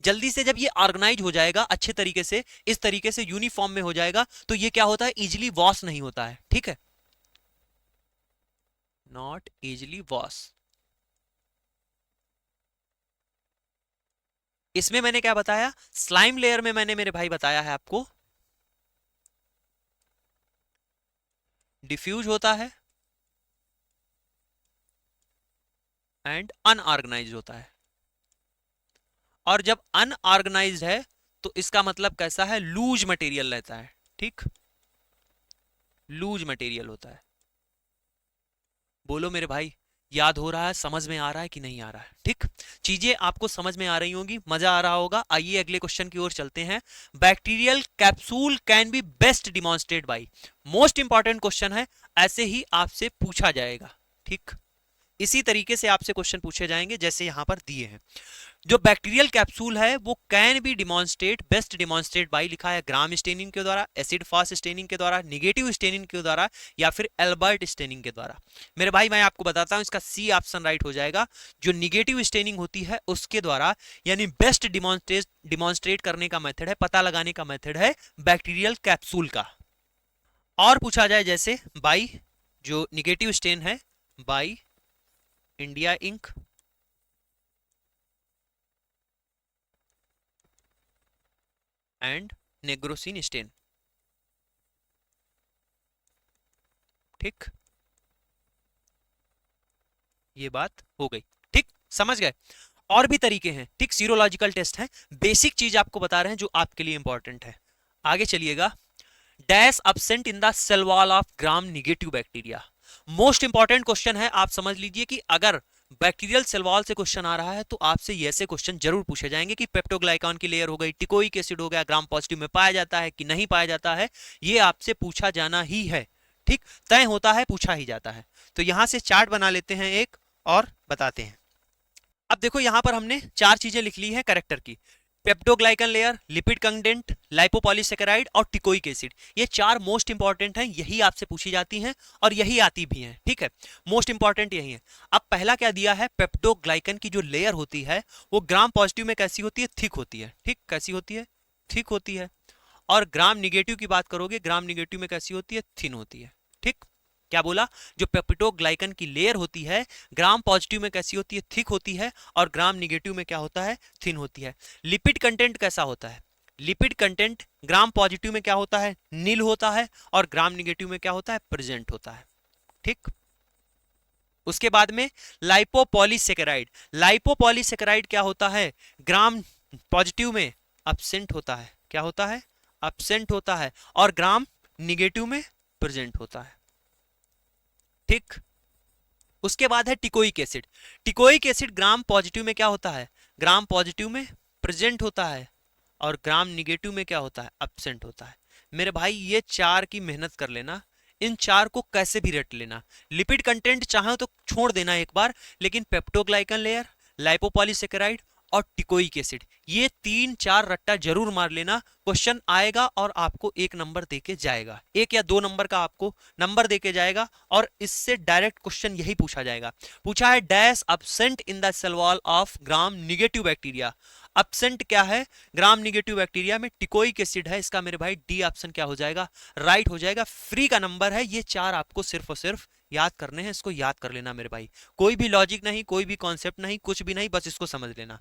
जल्दी से जब ये ऑर्गेनाइज हो जाएगा अच्छे तरीके से, इस तरीके से यूनिफॉर्म में हो जाएगा, तो ये क्या होता है, इजिली वॉश नहीं होता है। ठीक है, नॉट इजिली वॉश। इसमें मैंने क्या बताया, स्लाइम लेयर में मैंने मेरे भाई बताया है आपको डिफ्यूज होता है एंड अनऑर्गेनाइज होता है। और जब अनऑर्गेनाइज्ड है तो इसका मतलब कैसा है, लूज मटेरियल रहता है। ठीक, लूज मटेरियल होता है। बोलो मेरे भाई, याद हो रहा है, समझ में आ रहा है कि नहीं आ रहा है। ठीक, चीजें आपको समझ में आ रही होंगी, मजा आ रहा होगा। आइए अगले क्वेश्चन की ओर चलते हैं। Bacterial capsule can be best demonstrate by, most important question है, ऐसे ही आपसे पूछा जाएगा। ठीक, इसी तरीके से आपसे क्वेश्चन पूछे जाएंगे जैसे यहां पर दिए हैं। जो बैक्टीरियल कैप्सूल है वो can be demonstrate, best demonstrate by लिखा है ग्राम स्टेनिंग के द्वारा, एसिड फास्ट स्टेनिंग के द्वारा, निगेटिव स्टेनिंग के द्वारा, या फिर एल्बर्ट स्टेनिंग के द्वारा। मेरे भाई मैं आपको बताता हूं, इसका सी ऑप्शन राइट हो जाएगा। जो निगेटिव स्टेनिंग होती है उसके द्वारा, यानी बेस्ट डिमॉन्स्ट्रेट करने का मेथड है, पता लगाने का मेथड है बैक्टीरियल कैप्सूल का। और पूछा जाए जैसे बाई, जो निगेटिव स्टेन है, by India ink and nigrosin stain. ठीक, ये बात हो गई। ठीक, समझ गए। और भी तरीके हैं। ठीक, सीरोलॉजिकल टेस्ट है, बेसिक चीज आपको बता रहे हैं जो आपके लिए इंपॉर्टेंट है। आगे चलिएगा। Dash absent in the cell wall of gram negative bacteria, most important question है। आप समझ लीजिए कि अगर बैक्टीरियल सेल वॉल से क्वेश्चन आ रहा है तो आपसे ऐसे क्वेश्चन जरूर पूछे जाएंगे कि पेप्टोग्लाइकॉन की लेयर हो गई, टिकोइक एसिड हो गया, ग्राम पॉजिटिव में पाया जाता है कि नहीं पाया जाता है, ये आपसे पूछा जाना ही है। ठीक, तय होता है, पूछा ही जाता है। तो यहां से चार्ट बना लेते हैं एक और बताते हैं। अब देखो यहां पर हमने चार चीजें लिख ली है कैरेक्टर की, पेप्टोग्लाइकन लेयर, लिपिड कंटेंट, लाइपोपॉलीसेकेराइड और टिकोइक एसिड। ये चार मोस्ट इंपॉर्टेंट हैं, यही आपसे पूछी जाती हैं और यही आती भी हैं। ठीक है, मोस्ट इंपॉर्टेंट यही है। अब पहला क्या दिया है, पेप्टोग्लाइकन की जो लेयर होती है वो ग्राम पॉजिटिव में कैसी होती है, थिक होती है। ठीक, कैसी होती है, थिक होती है। और ग्राम निगेटिव की बात करोगे, ग्राम निगेटिव में कैसी होती है, थिन होती है। ठीक, क्या बोला, जो पेप्टोग्लाइकन की लेयर होती है ग्राम पॉजिटिव में कैसी होती है, थिक होती है, और ग्राम निगेटिव में क्या होता है, थिन होती है। लिपिड कंटेंट कैसा होता है, लिपिड कंटेंट ग्राम पॉजिटिव में क्या होता है, नील होता है, और ग्राम निगेटिव में क्या होता है, प्रेजेंट होता है। ठीक, उसके बाद में लाइपोपॉलीसेकेराइड, लाइपोपॉलीसेकेराइड क्या होता है, ग्राम पॉजिटिव में अब्सेंट होता है, क्या होता है, अब्सेंट होता है, और ग्राम निगेटिव में प्रेजेंट होता है। ठीक, उसके बाद है teichoic acid, teichoic acid gram positive में क्या होता है, ग्राम पॉजिटिव में प्रेजेंट होता है, और ग्राम निगेटिव में क्या होता है, अब्सेंट होता है। मेरे भाई ये चार की मेहनत कर लेना, इन चार को कैसे भी रट लेना। लिपिड कंटेंट चाहे तो छोड़ देना एक बार, लेकिन पेप्टोग्लाइकन लेयर, लाइपोपॉलीसेकेराइड और टिकोइक एसिड, ये तीन चार रट्टा जरूर मार लेना। क्वेश्चन आएगा और आपको एक नंबर देके जाएगा, एक या दो नंबर का आपको नंबर देके जाएगा, और इससे डायरेक्ट क्वेश्चन यही पूछा जाएगा। पूछा है dash absent in the cell wall of gram negative bacteria, absent क्या है, ग्राम निगेटिव बैक्टीरिया में टिकोइक एसिड है, इसका मेरे भाई डी ऑप्शन क्या हो जाएगा, राइट हो जाएगा। फ्री का नंबर है, ये चार आपको सिर्फ और सिर्फ याद करने हैं, इसको याद कर लेना मेरे भाई। कोई भी लॉजिक नहीं, कोई भी कॉन्सेप्ट नहीं, कुछ भी नहीं, बस इसको समझ लेना।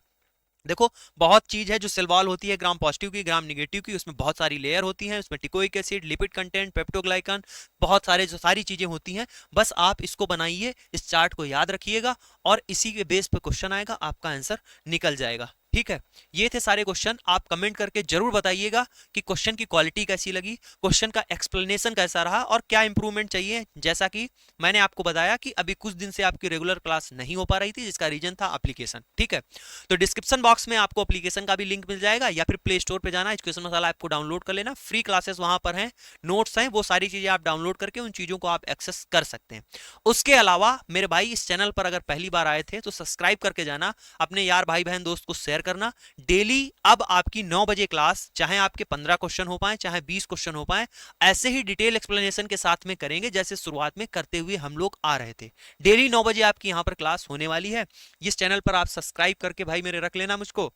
देखो बहुत चीज है जो सेल वॉल होती है ग्राम पॉजिटिव की ग्राम निगेटिव की, उसमें बहुत सारी लेयर होती हैं, उसमें टिकोइक एसिड, लिपिड कंटेंट, पेप्टोग्लाइकन, बहुत सारे जो सारी चीजें होती हैं। बस आप इसको बनाइए, इस चार्ट को याद रखिएगा और इसी के बेस पे क्वेश्चन आएगा, आपका आंसर निकल जाएगा। ठीक है, ये थे सारे क्वेश्चन। आप कमेंट करके जरूर बताइएगा कि क्वेश्चन की क्वालिटी कैसी लगी, क्वेश्चन का एक्सप्लेनेशन कैसा रहा और क्या इंप्रूवमेंट चाहिए। जैसा कि मैंने आपको बताया कि अभी कुछ दिन से आपकी रेगुलर क्लास नहीं हो पा रही थी, जिसका रीजन था एप्लीकेशन। ठीक है, तो डिस्क्रिप्शन बॉक्स में आपको एप्लीकेशन का भी लिंक मिल जाएगा, या फिर प्ले स्टोर पे जाना, एजुकेशन मसाला ऐप को डाउनलोड कर लेना। फ्री क्लासेस वहां पर हैं, नोट्स हैं, वो सारी चीजें आप डाउनलोड करके उन चीजों को आप एक्सेस कर सकते हैं। उसके अलावा मेरे भाई इस चैनल पर अगर पहली बार आए थे तो सब्सक्राइब करके जाना, अपने यार भाई बहन दोस्त को शेयर करना। डेली अब आपकी 9 बजे क्लास, चाहे आपके 15 क्वेश्चन हो पाए चाहे 20 क्वेश्चन हो पाए, ऐसे ही डिटेल एक्सप्लेनेशन के साथ में करेंगे जैसे शुरुआत में करते हुए हम लोग आ रहे थे। डेली 9 बजे आपकी यहां पर क्लास होने वाली है। इस चैनल पर आप सब्सक्राइब करके भाई मेरे रख लेना मुझको।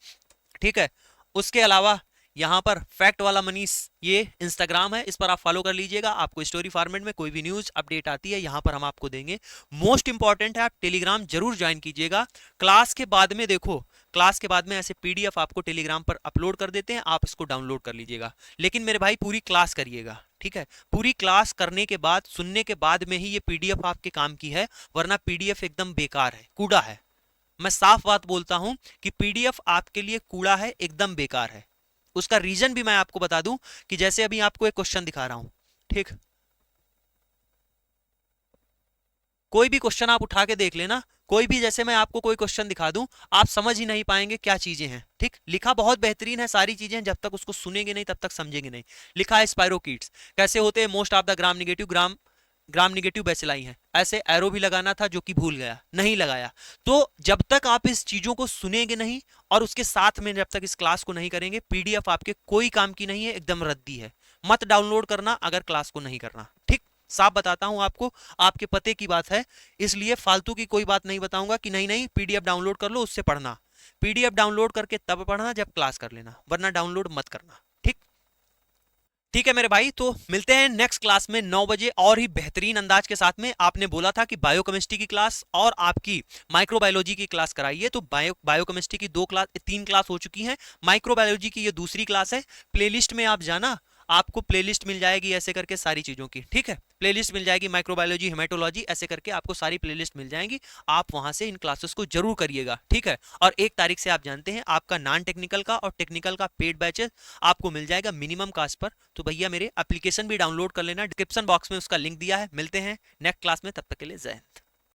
ठीक है, उसके अलावा यहां पर फैक्ट वाला मनीष ये इंस्टाग्राम है, इस पर आप फॉलो कर लीजिएगा। आपको स्टोरी फॉर्मेट में कोई भी न्यूज अपडेट आती है यहां पर हम आपको देंगे। मोस्ट इंपॉर्टेंट है, आप टेलीग्राम जरूर ज्वाइन कीजिएगा। क्लास के बाद में देखो, क्लास के बाद में ऐसे पीडीएफ आपको टेलीग्राम पर अपलोड कर देते हैं, आप इसको डाउनलोड कर लीजिएगा। लेकिन मेरे भाई पूरी क्लास करिएगा। ठीक है, पूरी क्लास करने के बाद, सुनने के बाद में ही ये पीडीएफ आपके काम की है, वरना पीडीएफ एकदम बेकार है, कूड़ा है। मैं साफ बात बोलता हूं कि पीडीएफ आपके लिए कूड़ा है, एकदम बेकार है। उसका रीजन भी मैं आपको बता दूं कि जैसे अभी आपको एक क्वेश्चन दिखा रहा हूं, ठीक, कोई भी क्वेश्चन आप उठा के देख लेना, कोई भी, जैसे मैं आपको कोई क्वेश्चन दिखा दूं, आप समझ ही नहीं पाएंगे क्या चीजें हैं। ठीक, लिखा बहुत बेहतरीन है सारी चीजें, जब तक उसको सुनेंगे नहीं तब तक समझेंगे नहीं। लिखा है स्पाइरोकीट्स कैसे होते हैं, most of the gram negative bacilli हैं, ऐसे एरो भी लगाना था जो कि भूल गया, नहीं लगाया। तो जब तक आप इस चीजों को सुनेंगे नहीं और उसके साथ में जब तक इस क्लास को नहीं करेंगे, पीडीएफ आपके कोई काम की नहीं है, एकदम रद्दी है। मत डाउनलोड करना अगर क्लास को नहीं करना। ठीक, साफ बताता हूं आपको, आपके पते की बात है, इसलिए फालतू की कोई बात नहीं बताऊंगा कि नहीं नहीं पीडीएफ डाउनलोड कर लो उससे पढ़ना। पीडीएफ डाउनलोड करके तब पढ़ना जब क्लास कर लेना, वरना डाउनलोड मत करना। ठीक, ठीक है मेरे भाई, तो मिलते हैं नेक्स्ट क्लास में 9 बजे और ही बेहतरीन अंदाज के साथ में। आपने बोला था कि बायोकेमिस्ट्री की क्लास और आपकी माइक्रोबायोलॉजी की क्लास कराइए, तो बायोकेमिस्ट्री की 3 क्लास हो चुकी हैं, माइक्रोबायोलॉजी की ये दूसरी क्लास है। प्लेलिस्ट में आप जाना, आपको प्लेलिस्ट मिल जाएगी ऐसे करके सारी चीजों की। ठीक है, प्लेलिस्ट मिल जाएगी, माइक्रोबायोलॉजी, हेमेटोलॉजी, ऐसे करके आपको सारी प्लेलिस्ट मिल जाएंगी। आप वहां से इन क्लासेस को जरूर करिएगा। ठीक है, और 1 तारीख से आप जानते हैं आपका नॉन टेक्निकल का और टेक्निकल का पेड बैचेस आपको मिल जाएगा मिनिमम कास्ट पर। तो भैया मेरे एप्लीकेशन भी डाउनलोड कर लेना, डिस्क्रिप्शन बॉक्स में उसका लिंक दिया है। मिलते हैं नेक्स्ट क्लास में, तब तक के लिए जय हिंद।